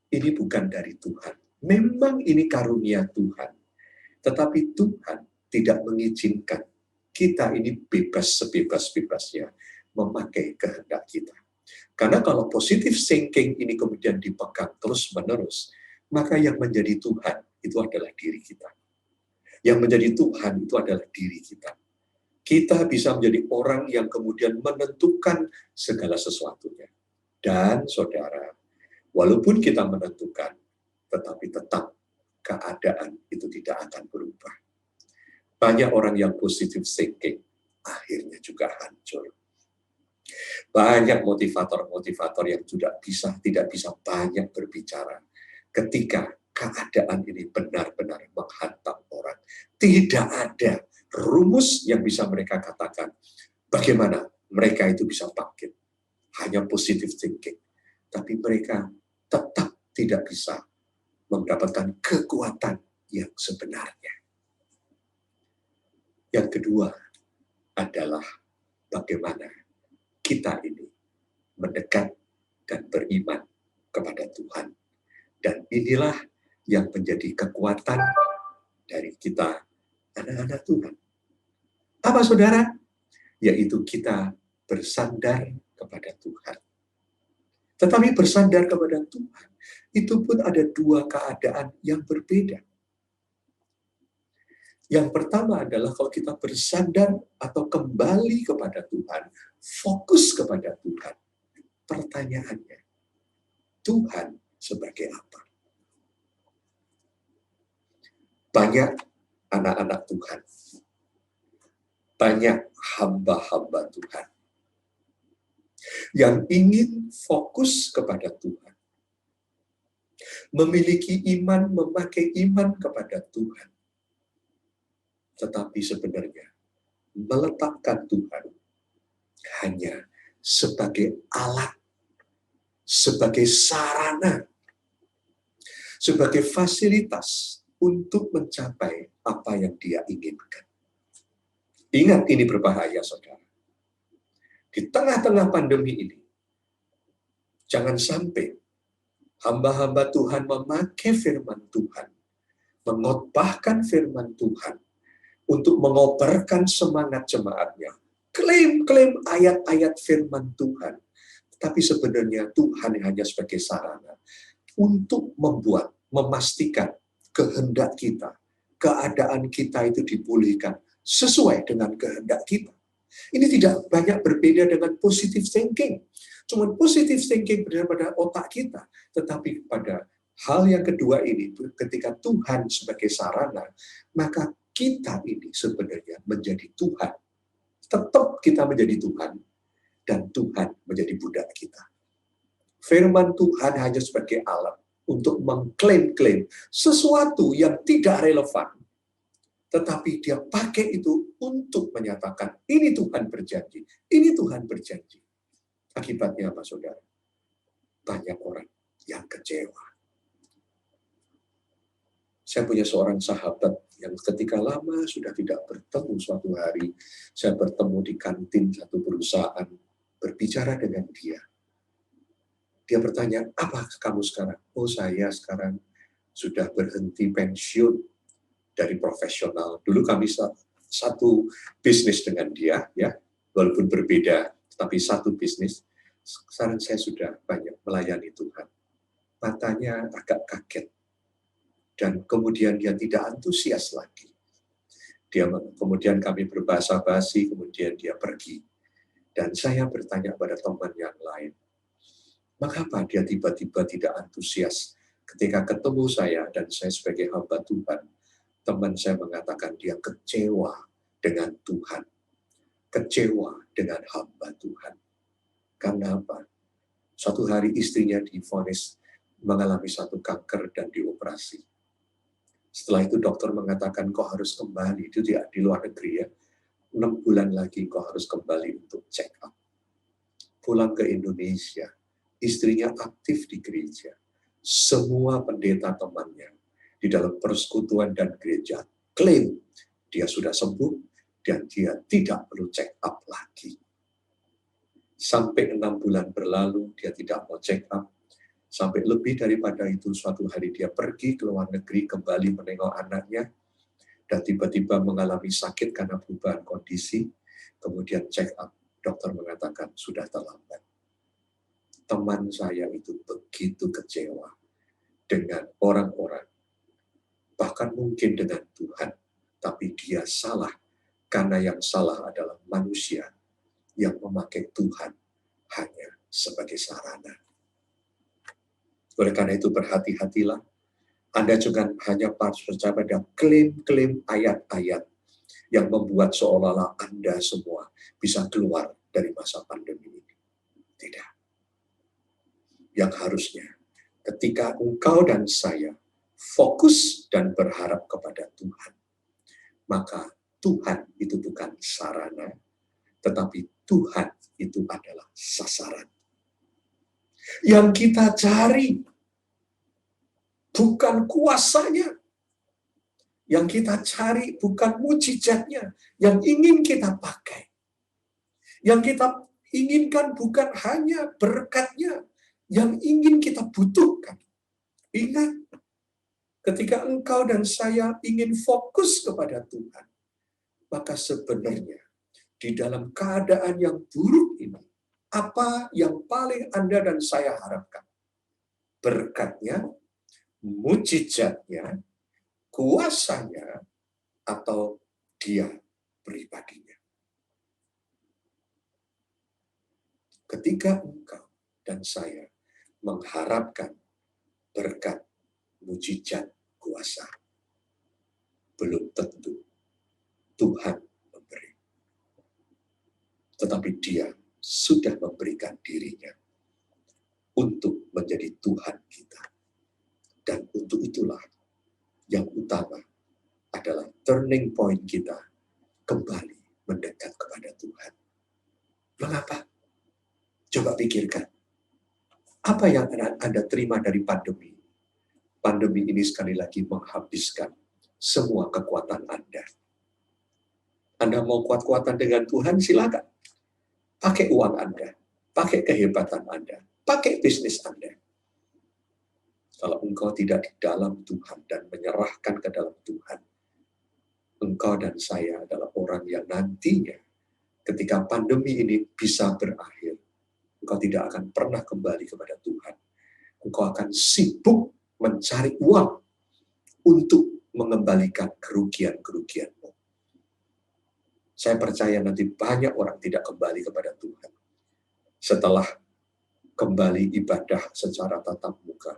ini bukan dari Tuhan. Memang ini karunia Tuhan. Tetapi Tuhan tidak mengizinkan kita ini bebas sebebas-bebasnya memakai kehendak kita. Karena kalau positive thinking ini kemudian dipegang terus-menerus, maka yang menjadi Tuhan itu adalah diri kita. Yang menjadi Tuhan itu adalah diri kita. Kita bisa menjadi orang yang kemudian menentukan segala sesuatunya. Dan saudara, walaupun kita menentukan, tetapi tetap keadaan itu tidak akan berubah. Banyak orang yang positive thinking, akhirnya juga hancur. Banyak motivator-motivator yang tidak bisa banyak berbicara ketika keadaan ini benar-benar menghantam orang. Tidak ada rumus yang bisa mereka katakan bagaimana mereka itu bisa bangkit. Hanya positive thinking. Tapi mereka tetap tidak bisa mendapatkan kekuatan yang sebenarnya. Yang kedua adalah bagaimana kita ini mendekat dan beriman kepada Tuhan. Dan inilah yang menjadi kekuatan dari kita, anak-anak Tuhan. Apa, saudara? Yaitu kita bersandar kepada Tuhan. Tetapi bersandar kepada Tuhan, itu pun ada dua keadaan yang berbeda. Yang pertama adalah kalau kita bersandar atau kembali kepada Tuhan, fokus kepada Tuhan. Pertanyaannya, Tuhan sebagai apa? Banyak anak-anak Tuhan, banyak hamba-hamba Tuhan yang ingin fokus kepada Tuhan, memiliki iman, memakai iman kepada Tuhan, tetapi sebenarnya meletakkan Tuhan hanya sebagai alat, sebagai sarana, sebagai fasilitas untuk mencapai apa yang dia inginkan. Ingat, ini berbahaya, saudara. Di tengah-tengah pandemi ini, jangan sampai hamba-hamba Tuhan memakai firman Tuhan, mengotbahkan firman Tuhan, untuk mengobarkan semangat jemaatnya. Klaim-klaim ayat-ayat firman Tuhan. Tapi sebenarnya Tuhan hanya sebagai sarana untuk memastikan kehendak kita, keadaan kita itu dipulihkan sesuai dengan kehendak kita. Ini tidak banyak berbeda dengan positive thinking. Cuma positive thinking berada pada otak kita, tetapi pada hal yang kedua ini, ketika Tuhan sebagai sarana, maka kita ini sebenarnya menjadi Tuhan. Tetap kita menjadi Tuhan, dan Tuhan menjadi budak kita. Firman Tuhan hanya sebagai alat untuk mengklaim-klaim sesuatu yang tidak relevan. Tetapi dia pakai itu untuk menyatakan, ini Tuhan berjanji, ini Tuhan berjanji. Akibatnya apa, saudara? Banyak orang yang kecewa. Saya punya seorang sahabat yang ketika lama sudah tidak bertemu, suatu hari saya bertemu di kantin satu perusahaan, berbicara dengan dia. Dia bertanya, apa kamu sekarang? Oh, saya sekarang sudah berhenti pensiun dari profesional. Dulu kami satu bisnis dengan dia, ya, walaupun berbeda, tapi satu bisnis. Sekarang saya sudah banyak melayani Tuhan. Matanya agak kaget. Dan kemudian dia tidak antusias lagi. Kemudian kami berbahasa basi, kemudian dia pergi. Dan saya bertanya pada teman yang lain, mengapa dia tiba-tiba tidak antusias ketika ketemu saya dan saya sebagai hamba Tuhan? Teman saya mengatakan dia kecewa dengan Tuhan. Kecewa dengan hamba Tuhan. Karena apa? Suatu hari istrinya divonis mengalami satu kanker dan dioperasi. Setelah itu dokter mengatakan kau harus kembali, itu dia di luar negeri ya, 6 bulan lagi kau harus kembali untuk check up. Pulang ke Indonesia, istrinya aktif di gereja. Semua pendeta temannya di dalam persekutuan dan gereja klaim dia sudah sembuh dan dia tidak perlu check up lagi. Sampai 6 bulan berlalu, dia tidak mau check up. Sampai lebih daripada itu, suatu hari dia pergi ke luar negeri, kembali menengok anaknya, dan tiba-tiba mengalami sakit karena perubahan kondisi, kemudian check up, dokter mengatakan sudah terlambat. Teman saya itu begitu kecewa dengan orang-orang, bahkan mungkin dengan Tuhan, tapi dia salah, karena yang salah adalah manusia yang memakai Tuhan hanya sebagai sarana. Oleh karena itu berhati-hatilah. Anda jangan hanya percaya pada klaim-klaim ayat-ayat yang membuat seolah-olah Anda semua bisa keluar dari masa pandemi ini. Tidak. Yang harusnya ketika engkau dan saya fokus dan berharap kepada Tuhan, maka Tuhan itu bukan sarana, tetapi Tuhan itu adalah sasaran. Yang kita cari bukan kuasanya. Yang kita cari bukan mujizatnya. Yang ingin kita pakai. Yang kita inginkan bukan hanya berkatnya. Yang ingin kita butuhkan. Ingat, ketika engkau dan saya ingin fokus kepada Tuhan, maka sebenarnya di dalam keadaan yang buruk ini, apa yang paling Anda dan saya harapkan? Berkatnya, mujizatnya, kuasanya, atau dia pribadinya. Ketika engkau dan saya mengharapkan berkat, mujizat, kuasa, belum tentu Tuhan memberi. Tetapi dia sudah memberikan dirinya untuk menjadi Tuhan kita. Dan untuk itulah yang utama adalah turning point kita kembali mendekat kepada Tuhan. Mengapa? Coba pikirkan. Apa yang Anda terima dari pandemi? Pandemi ini sekali lagi menghabiskan semua kekuatan Anda. Anda mau kuat-kuatan dengan Tuhan, silakan. Pakai uang Anda, pakai kehebatan Anda, pakai bisnis Anda. Kalau engkau tidak di dalam Tuhan dan menyerahkan ke dalam Tuhan, engkau dan saya adalah orang yang nantinya ketika pandemi ini bisa berakhir, engkau tidak akan pernah kembali kepada Tuhan. Engkau akan sibuk mencari uang untuk mengembalikan kerugian-kerugianmu. Saya percaya nanti banyak orang tidak kembali kepada Tuhan. Setelah kembali ibadah secara tatap muka,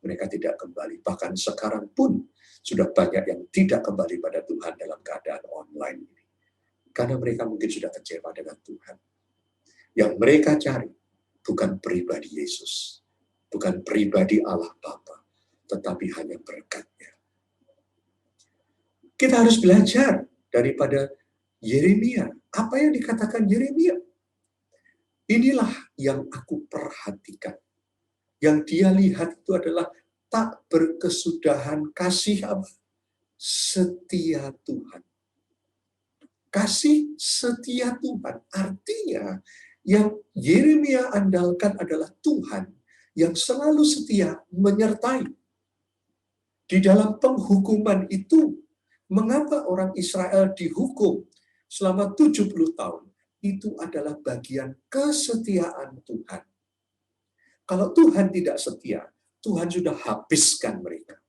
mereka tidak kembali. Bahkan sekarang pun sudah banyak yang tidak kembali pada Tuhan dalam keadaan online ini. Karena mereka mungkin sudah kecewa dengan Tuhan. Yang mereka cari bukan pribadi Yesus, bukan pribadi Allah Bapa, tetapi hanya berkat-Nya. Kita harus belajar daripada Yeremia. Apa yang dikatakan Yeremia? Inilah yang aku perhatikan. Yang dia lihat itu adalah tak berkesudahan kasih apa? Setia Tuhan. Kasih setia Tuhan. Artinya, yang Yeremia andalkan adalah Tuhan yang selalu setia menyertai. Di dalam penghukuman itu, mengapa orang Israel dihukum selama 70 tahun? Itu adalah bagian kesetiaan Tuhan. Kalau Tuhan tidak setia, Tuhan sudah habiskan mereka.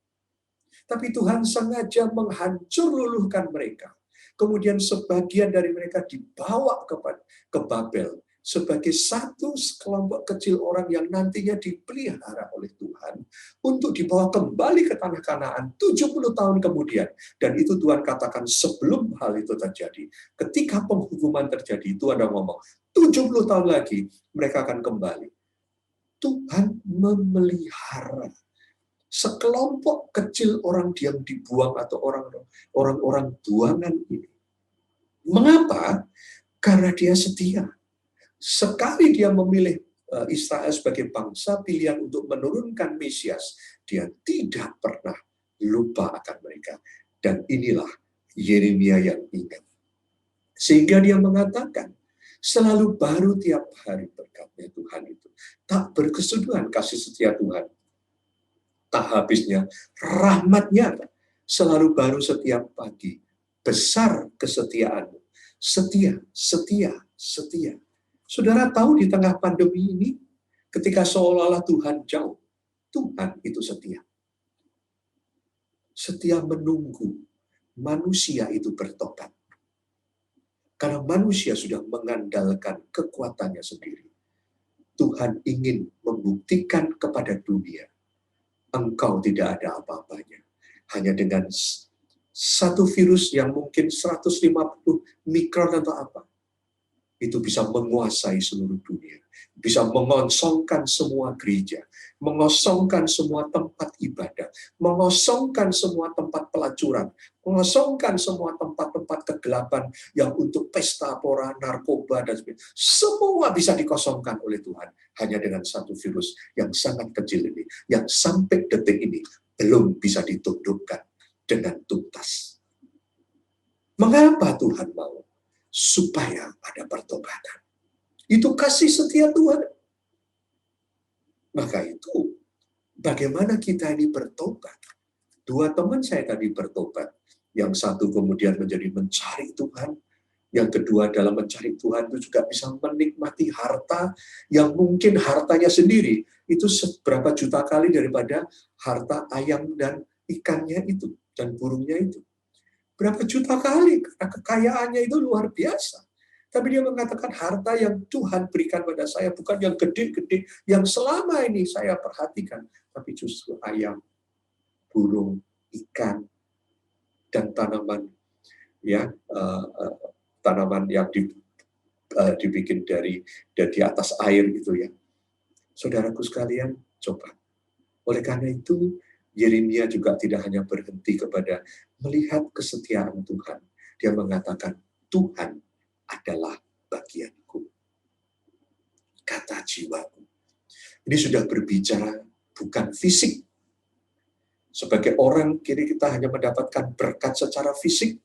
Tapi Tuhan sengaja menghancur luluhkan mereka. Kemudian sebagian dari mereka dibawa ke Babel sebagai satu kelompok kecil orang yang nantinya dipelihara oleh Tuhan untuk dibawa kembali ke tanah Kanaan 70 tahun kemudian. Dan itu Tuhan katakan sebelum hal itu terjadi. Ketika penghukuman terjadi, Tuhan ngomong, 70 tahun lagi mereka akan kembali. Tuhan memelihara sekelompok kecil orang yang dibuang atau orang-orang buangan ini. Mengapa? Karena dia setia. Sekali dia memilih Israel sebagai bangsa pilihan untuk menurunkan Mesias, dia tidak pernah lupa akan mereka. Dan inilah Yeremia yang ingat. Sehingga dia mengatakan, selalu baru tiap hari berkat-Nya Tuhan itu. Tak berkesudahan kasih setia Tuhan. Tak habisnya rahmat-Nya selalu baru setiap pagi. Besar kesetiaanmu. Setia, setia, setia. Saudara tahu di tengah pandemi ini, ketika seolah-olah Tuhan jauh, Tuhan itu setia. Setia menunggu manusia itu bertobat. Karena manusia sudah mengandalkan kekuatannya sendiri. Tuhan ingin membuktikan kepada dunia, engkau tidak ada apa-apanya. Hanya dengan satu virus yang mungkin 150 mikron atau apa, itu bisa menguasai seluruh dunia. Bisa mengosongkan semua gereja, mengosongkan semua tempat ibadah, mengosongkan semua tempat pelacuran, mengosongkan semua tempat-tempat kegelapan yang untuk pesta pora, narkoba, dan sebagainya. Semua bisa dikosongkan oleh Tuhan hanya dengan satu virus yang sangat kecil ini, yang sampai detik ini belum bisa ditundukkan dengan tuntas. Mengapa Tuhan mau? Supaya ada pertobatan. Itu kasih setia Tuhan. Maka itu, bagaimana kita ini bertobat? Dua teman saya tadi bertobat. Yang satu kemudian menjadi mencari Tuhan. Yang kedua dalam mencari Tuhan itu juga bisa menikmati harta yang mungkin hartanya sendiri itu seberapa juta kali daripada harta ayam dan ikannya itu, dan burungnya itu. Berapa juta kali, karena kekayaannya itu luar biasa. Tapi dia mengatakan harta yang Tuhan berikan pada saya bukan yang gede-gede, yang selama ini saya perhatikan, tapi justru ayam, burung, ikan, dan tanaman, ya, tanaman yang dibikin dari di atas air gitu ya. Saudaraku sekalian, coba. Oleh karena itu, Yeremia juga tidak hanya berhenti kepada melihat kesetiaan Tuhan. Dia mengatakan, Tuhan adalah bagianku. Kata jiwaku. Ini sudah berbicara bukan fisik. Sebagai orang, kiri kita hanya mendapatkan berkat secara fisik.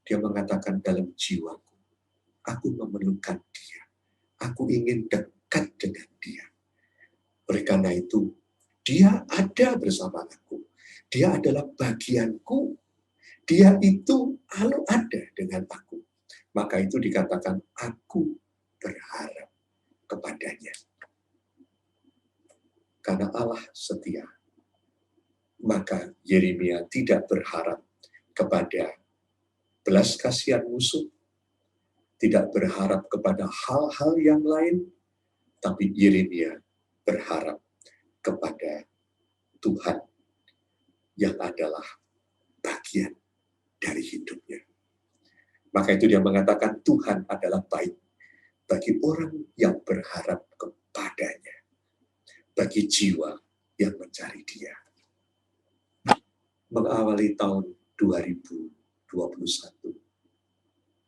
Dia mengatakan dalam jiwaku, aku memerlukan dia. Aku ingin dekat dengan dia. Oleh karena itu, dia ada bersama aku. Dia adalah bagianku. Dia itu selalu ada dengan aku. Maka itu dikatakan, aku berharap kepadanya. Karena Allah setia. Maka Yeremia tidak berharap kepada belas kasihan musuh. tidak berharap kepada hal-hal yang lain, tapi Yeremia berharap kepada Tuhan yang adalah bagian dari hidupnya. Maka itu dia mengatakan Tuhan adalah baik bagi orang yang berharap kepadanya, bagi jiwa yang mencari Dia. Mengawali tahun 2021,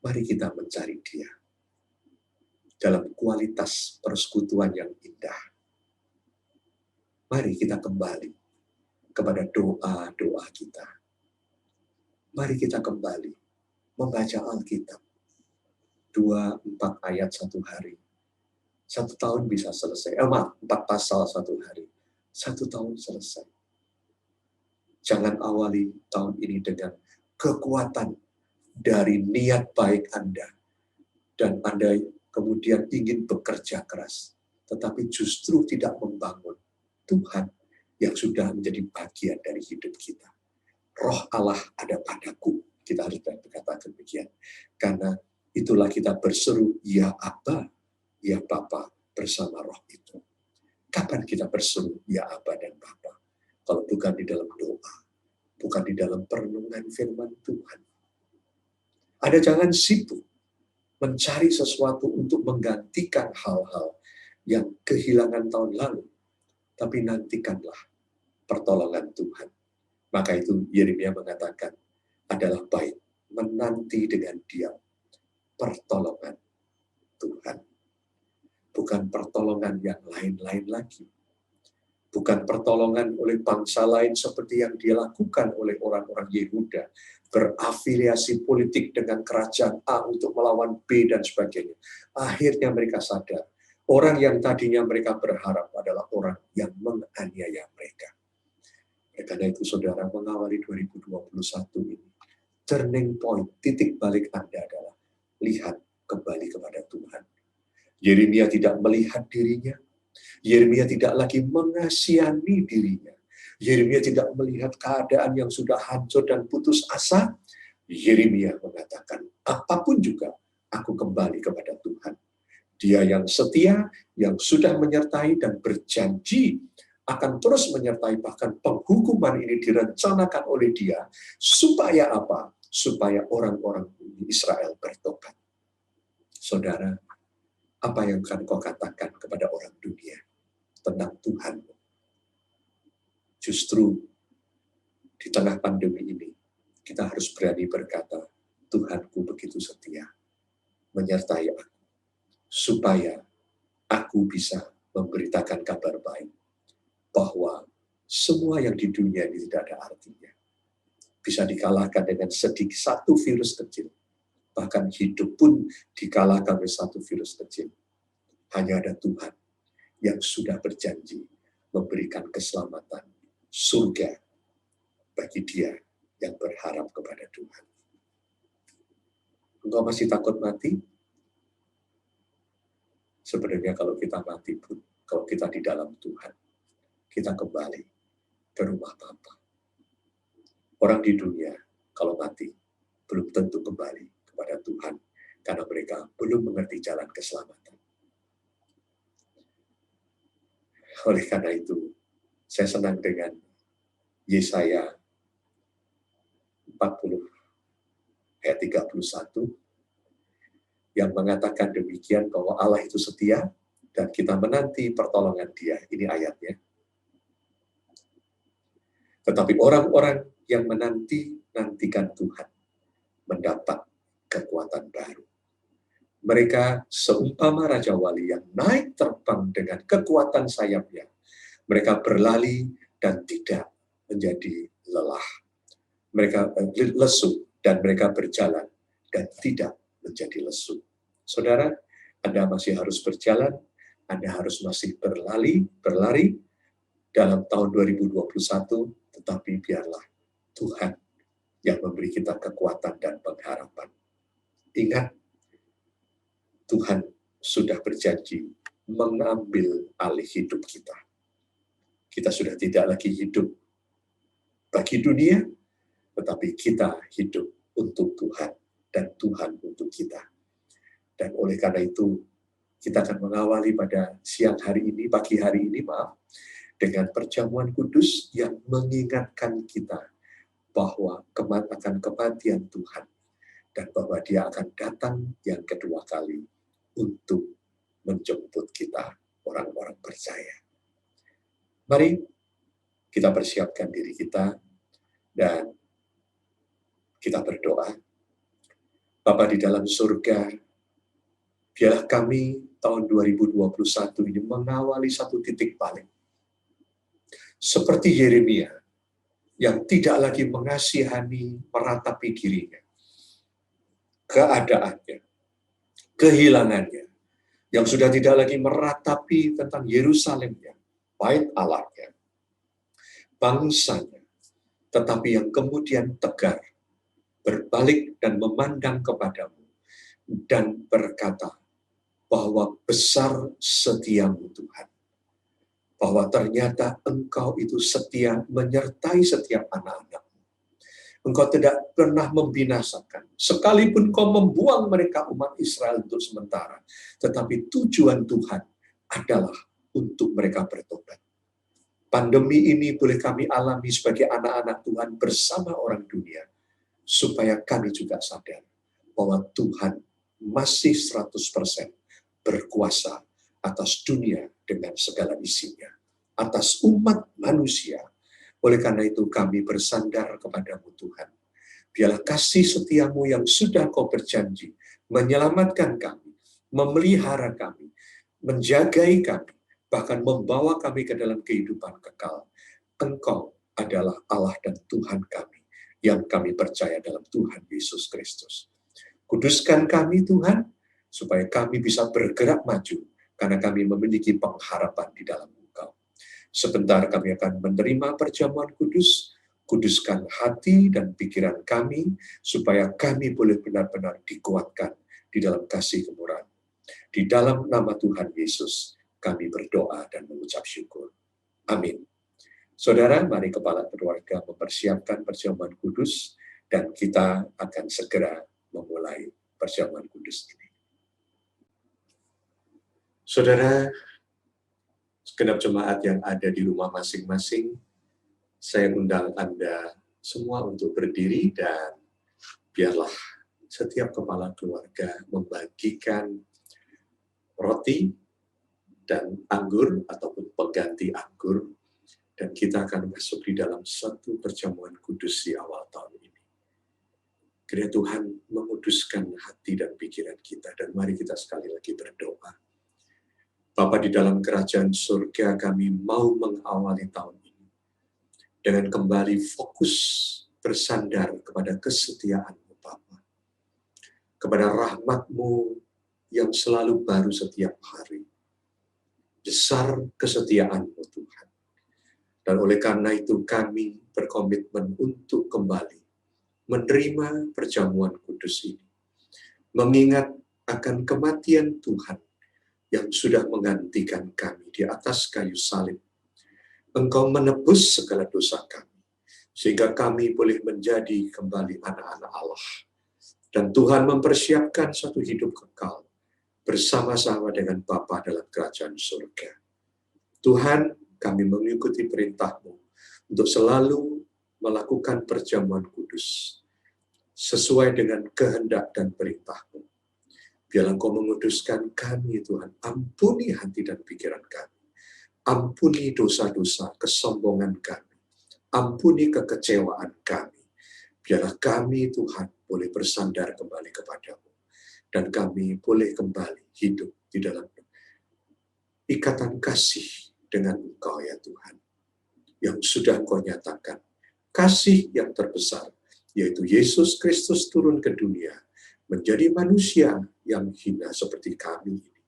mari kita mencari Dia dalam kualitas persekutuan yang indah. Mari kita kembali kepada doa-doa kita. Mari kita kembali membaca Alkitab. 2-4 ayat satu hari. 1 tahun bisa selesai. 4 pasal 1 hari. 1 tahun selesai. Jangan awali tahun ini dengan kekuatan dari niat baik Anda. Dan Anda kemudian ingin bekerja keras. Tetapi justru tidak membangun Tuhan yang sudah menjadi bagian dari hidup kita. Roh Allah ada padaku. Kita harus berkata demikian. Karena itulah kita berseru, ya Aba, ya Bapa bersama roh itu. Kapan kita berseru, ya Aba dan Bapa? Kalau bukan di dalam doa, bukan di dalam perenungan firman Tuhan. Ada jangan sibuk mencari sesuatu untuk menggantikan hal-hal yang kehilangan tahun lalu. Tapi nantikanlah pertolongan Tuhan. Maka itu Yeremia mengatakan adalah baik menanti dengan diam pertolongan Tuhan. Bukan pertolongan yang lain-lain lagi. Bukan pertolongan oleh bangsa lain seperti yang dilakukan oleh orang-orang Yehuda. Berafiliasi politik dengan kerajaan A untuk melawan B dan sebagainya. Akhirnya mereka sadar. Orang yang tadinya mereka berharap adalah orang yang menganiaya mereka. Karena itu saudara, mengawali 2021 ini, turning point, titik balik Anda adalah lihat kembali kepada Tuhan. Yeremia tidak melihat dirinya. Yeremia tidak lagi mengasihani dirinya. Yeremia tidak melihat keadaan yang sudah hancur dan putus asa. Yeremia mengatakan, apapun juga, aku kembali kepada Tuhan. Dia yang setia, yang sudah menyertai dan berjanji akan terus menyertai, bahkan penghukuman ini direncanakan oleh dia. Supaya apa? Supaya orang-orang Israel bertobat. Saudara, apa yang akan kau katakan kepada orang dunia tentang Tuhan? Justru di tengah pandemi ini, kita harus berani berkata, Tuhanku begitu setia, menyertai aku, supaya aku bisa memberitakan kabar baik, bahwa semua yang di dunia ini tidak ada artinya. Bisa dikalahkan dengan sedikit satu virus kecil. Bahkan hidup pun dikalahkan oleh satu virus kecil. Hanya ada Tuhan yang sudah berjanji memberikan keselamatan, surga bagi dia yang berharap kepada Tuhan. Engkau masih takut mati? Sebenarnya kalau kita mati pun, kalau kita di dalam Tuhan, kita kembali ke rumah Bapa. Orang di dunia, kalau mati, belum tentu kembali kepada Tuhan, karena mereka belum mengerti jalan keselamatan. Oleh karena itu, saya senang dengan Yesaya 40 ayat 31 yang mengatakan demikian, bahwa Allah itu setia dan kita menanti pertolongan Dia. Ini ayatnya. Tetapi orang-orang yang nantikan Tuhan mendapat kekuatan baru. Mereka seumpama Raja Wali yang naik terbang dengan kekuatan sayapnya. Mereka berlari dan tidak menjadi lelah. Mereka lesu dan mereka berjalan dan tidak menjadi lesu. Saudara, Anda masih harus berjalan, Anda harus masih berlari dalam tahun 2021, tetapi biarlah Tuhan yang memberi kita kekuatan dan pengharapan. Ingat, Tuhan sudah berjanji mengambil alih hidup kita. Kita sudah tidak lagi hidup bagi dunia, tetapi kita hidup untuk Tuhan dan Tuhan untuk kita. Dan oleh karena itu, kita akan mengawali pada pagi hari ini, dengan perjamuan kudus yang mengingatkan kita bahwa akan kematian Tuhan, dan bahwa Dia akan datang yang kedua kali untuk menjemput kita, orang-orang percaya. Mari kita persiapkan diri kita dan kita berdoa. Bapa di dalam surga, biarlah kami tahun 2021 ini mengawali satu titik balik. Seperti Yeremia yang tidak lagi mengasihani, meratapi dirinya, keadaannya, kehilangannya, yang sudah tidak lagi meratapi tentang Yerusalemnya, bait Allahnya, bangsanya, tetapi yang kemudian tegar, berbalik dan memandang kepadamu, dan berkata bahwa besar setiamu Tuhan, bahwa ternyata Engkau itu setia menyertai setiap anak-anak. Engkau tidak pernah membinasakan, sekalipun Kau membuang mereka umat Israel untuk sementara, tetapi tujuan Tuhan adalah untuk mereka bertobat. Pandemi ini boleh kami alami sebagai anak-anak Tuhan bersama orang dunia, supaya kami juga sadar bahwa Tuhan masih 100% berkuasa atas dunia dengan segala isinya, atas umat manusia. Oleh karena itu kami bersandar kepadamu Tuhan. Biarlah kasih setiamu yang sudah Kau berjanji menyelamatkan kami, memelihara kami, menjagai kami, bahkan membawa kami ke dalam kehidupan kekal. Engkau adalah Allah dan Tuhan kami, yang kami percaya dalam Tuhan Yesus Kristus. Kuduskan kami Tuhan, supaya kami bisa bergerak maju, karena kami memiliki pengharapan di dalam Engkau. Sebentar kami akan menerima perjamuan kudus. Kuduskan hati dan pikiran kami, supaya kami boleh benar-benar dikuatkan di dalam kasih kemurahan. Di dalam nama Tuhan Yesus, kami berdoa dan mengucap syukur. Amin. Saudara, mari kepala keluarga mempersiapkan perjamuan kudus, dan kita akan segera memulai perjamuan kudus ini. Saudara, segenap jemaat yang ada di rumah masing-masing, saya undang Anda semua untuk berdiri, dan biarlah setiap kepala keluarga membagikan roti dan anggur ataupun pengganti anggur, dan kita akan masuk di dalam satu perjamuan kudus di awal tahun ini. Kiranya Tuhan menguduskan hati dan pikiran kita, dan mari kita sekali lagi berdoa. Bapa di dalam kerajaan surga, kami mau mengawali tahun ini dengan kembali fokus bersandar kepada kesetiaan-Mu Bapa, kepada rahmat-Mu yang selalu baru setiap hari. Besar kesetiaan-Mu Tuhan. Dan oleh karena itu kami berkomitmen untuk kembali menerima perjamuan kudus ini, mengingat akan kematian Tuhan yang sudah menggantikan kami di atas kayu salib. Engkau menebus segala dosa kami, sehingga kami boleh menjadi kembali anak-anak Allah. Dan Tuhan mempersiapkan satu hidup kekal bersama-sama dengan Bapa dalam kerajaan surga. Tuhan, kami mengikuti perintah-Mu untuk selalu melakukan perjamuan kudus sesuai dengan kehendak dan perintah-Mu. Biarlah Engkau menguduskan kami, Tuhan. Ampuni hati dan pikiran kami. Ampuni dosa-dosa, kesombongan kami. Ampuni kekecewaan kami. Biarlah kami, Tuhan, boleh bersandar kembali kepadamu. Dan kami boleh kembali hidup di dalam ikatan kasih dengan Engkau, ya Tuhan. Yang sudah Engkau nyatakan. Kasih yang terbesar, yaitu Yesus Kristus turun ke dunia, menjadi manusia yang hina seperti kami ini,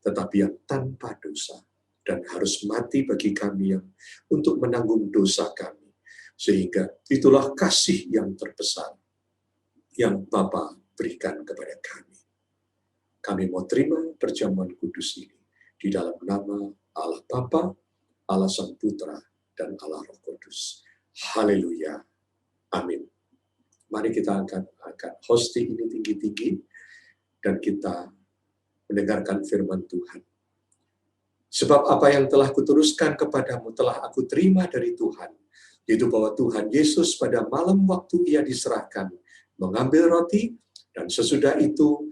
tetapi yang tanpa dosa, dan harus mati bagi kami yang untuk menanggung dosa kami. Sehingga itulah kasih yang terbesar yang Bapa berikan kepada kami. Kami mau terima perjamuan kudus ini di dalam nama Allah Bapa, Allah Sang Putra, dan Allah Roh Kudus. Haleluya. Amin. Mari kita angkat hostia ini tinggi-tinggi, dan kita mendengarkan firman Tuhan. Sebab apa yang telah kuteruskan kepadamu telah aku terima dari Tuhan, yaitu bahwa Tuhan Yesus pada malam waktu ia diserahkan, mengambil roti, dan sesudah itu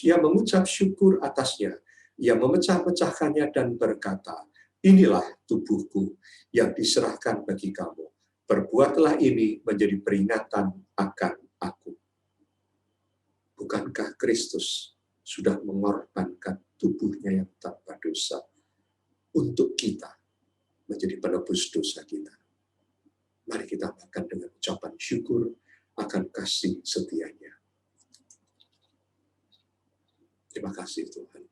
ia mengucap syukur atasnya, ia memecah-mecahkannya dan berkata, inilah tubuhku yang diserahkan bagi kamu. Perbuatlah ini menjadi peringatan akan aku. Bukankah Kristus sudah mengorbankan tubuhnya yang tanpa dosa untuk kita menjadi penebus dosa kita? Mari kita makan dengan ucapan syukur akan kasih setianya. Terima kasih Tuhan.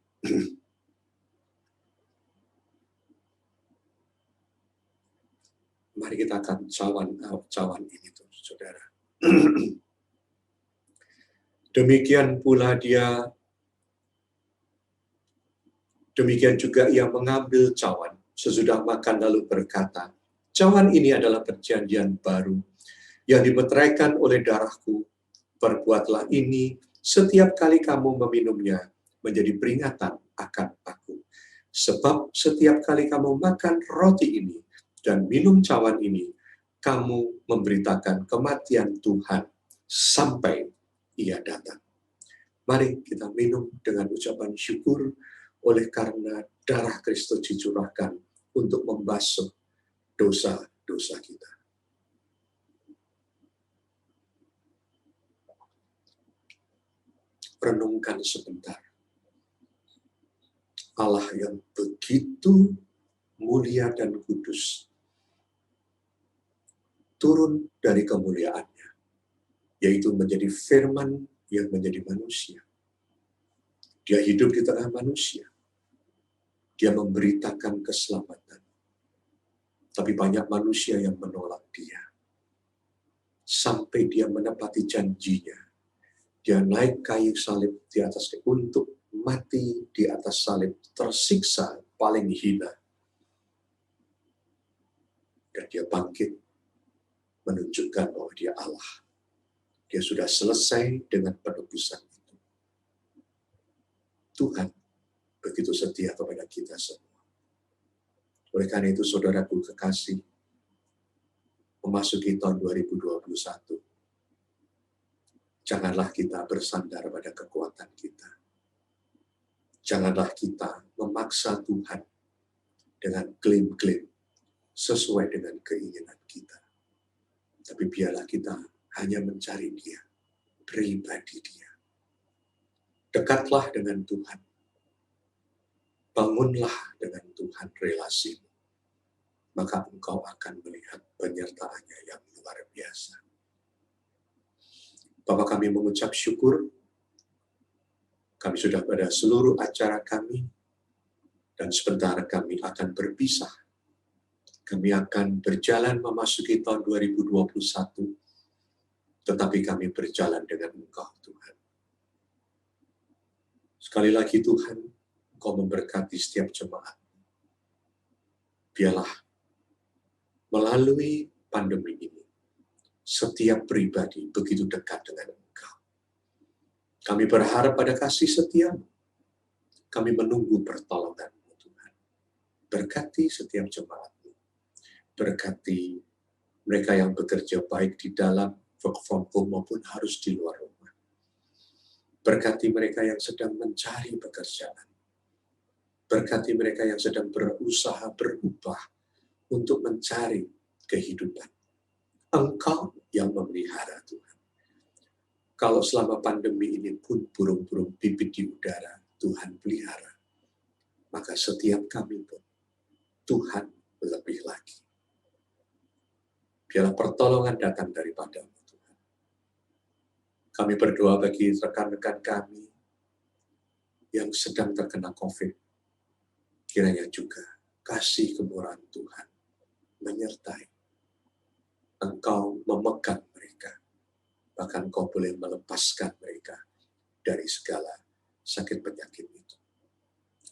Mari kita akan cawan ini tuh, saudara. Demikian juga ia mengambil cawan sesudah makan lalu berkata, cawan ini adalah perjanjian baru yang dimeteraikan oleh darahku. Perbuatlah ini setiap kali kamu meminumnya menjadi peringatan akan aku. Sebab setiap kali kamu makan roti ini dan minum cawan ini, kamu memberitakan kematian Tuhan sampai ia datang. Mari kita minum dengan ucapan syukur oleh karena darah Kristus dicurahkan untuk membasuh dosa-dosa kita. Renungkan sebentar. Allah yang begitu mulia dan kudus turun dari kemuliaannya, yaitu menjadi firman yang menjadi manusia. Dia hidup di tengah manusia. Dia memberitakan keselamatan. Tapi banyak manusia yang menolak dia. Sampai dia menepati janjinya. Dia naik kayu salib di atas untuk mati di atas salib, tersiksa paling hina. Dan dia bangkit menunjukkan bahwa dia Allah. Dia sudah selesai dengan penebusan itu. Tuhan begitu setia kepada kita semua. Oleh karena itu, saudaraku kekasih, memasuki tahun 2021, janganlah kita bersandar pada kekuatan kita. Janganlah kita memaksa Tuhan dengan klaim-klaim sesuai dengan keinginan kita. Tapi biarlah kita hanya mencari Dia, pribadi Dia. Dekatlah dengan Tuhan. Bangunlah dengan Tuhan relasimu. Maka engkau akan melihat penyertaannya yang luar biasa. Bapak, kami mengucap syukur. Kami sudah pada seluruh acara kami. Dan sebentar kami akan berpisah. Kami akan berjalan memasuki tahun 2021. Tetapi kami berjalan dengan Engkau, Tuhan. Sekali lagi Tuhan, Engkau memberkati setiap jemaat. Biarlah melalui pandemi ini, setiap pribadi begitu dekat dengan Engkau. Kami berharap pada kasih setiamu. Kami menunggu pertolongan-Mu, Tuhan. Berkati setiap jemaat-Mu. Berkati mereka yang bekerja baik di dalam work from home maupun harus di luar rumah. Berkati mereka yang sedang mencari pekerjaan. Berkati mereka yang sedang berusaha berubah untuk mencari kehidupan. Engkau yang memelihara, Tuhan. Kalau selama pandemi ini pun burung-burung pipit di udara, Tuhan pelihara. Maka setiap kami pun, Tuhan lebih lagi. Biarlah pertolongan datang daripada-Mu. Kami berdoa bagi rekan-rekan kami yang sedang terkena COVID. Kiranya juga kasih kemurahan Tuhan menyertai. Engkau memegang mereka. Bahkan Engkau boleh melepaskan mereka dari segala sakit penyakit itu.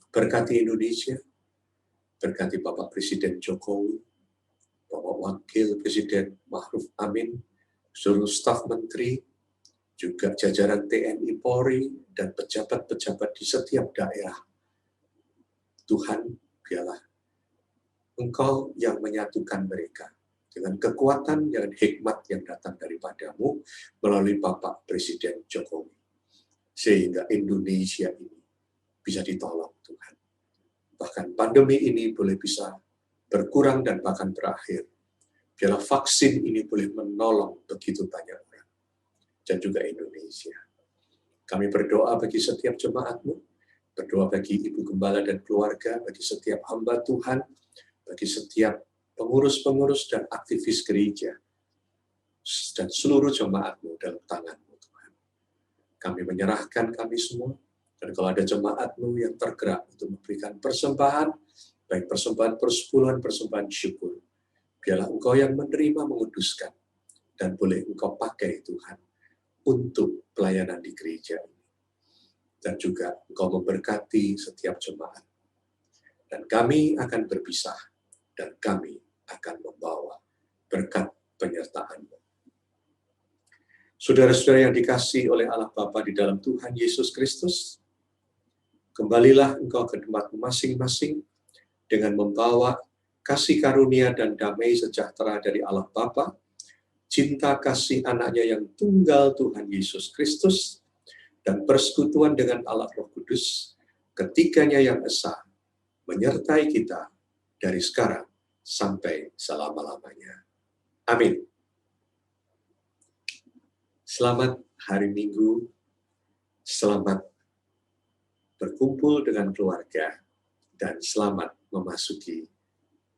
Berkati Indonesia, berkati Bapak Presiden Jokowi, Bapak Wakil Presiden Ma'ruf Amin, seluruh staf menteri, juga jajaran TNI Polri, dan pejabat-pejabat di setiap daerah. Tuhan, biarlah Engkau yang menyatukan mereka dengan kekuatan dan hikmat yang datang daripadamu melalui Bapak Presiden Jokowi. Sehingga Indonesia ini bisa ditolong Tuhan. Bahkan pandemi ini boleh bisa berkurang dan bahkan berakhir. Biarlah vaksin ini boleh menolong begitu banyak orang. Dan juga Indonesia. Kami berdoa bagi setiap jemaat-Mu, berdoa bagi Ibu Gembala dan keluarga, bagi setiap hamba Tuhan, bagi setiap pengurus-pengurus dan aktivis gereja, dan seluruh jemaat-Mu dalam tangan-Mu Tuhan. Kami menyerahkan kami semua, dan kalau ada jemaat-Mu yang tergerak untuk memberikan persembahan, baik persembahan persepuluhan, persembahan syukur, biarlah Engkau yang menerima, menguduskan, dan boleh Engkau pakai Tuhan untuk pelayanan di gereja ini. Dan juga Engkau memberkati setiap jemaat. Dan kami akan berpisah, dan kami akan membawa berkat penyertaan-Mu. Saudara-saudara yang dikasihi oleh Allah Bapa di dalam Tuhan Yesus Kristus, kembalilah engkau ke tempat masing-masing dengan membawa kasih karunia dan damai sejahtera dari Allah Bapa, cinta kasih anaknya yang tunggal Tuhan Yesus Kristus, dan persekutuan dengan Allah Roh Kudus, ketikanya yang esa, menyertai kita dari sekarang sampai selama-lamanya. Amin. Selamat hari Minggu, selamat berkumpul dengan keluarga, dan selamat memasuki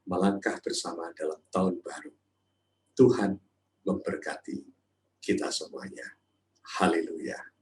melangkah bersama dalam tahun baru. Tuhan memberkati kita semuanya. Haleluya.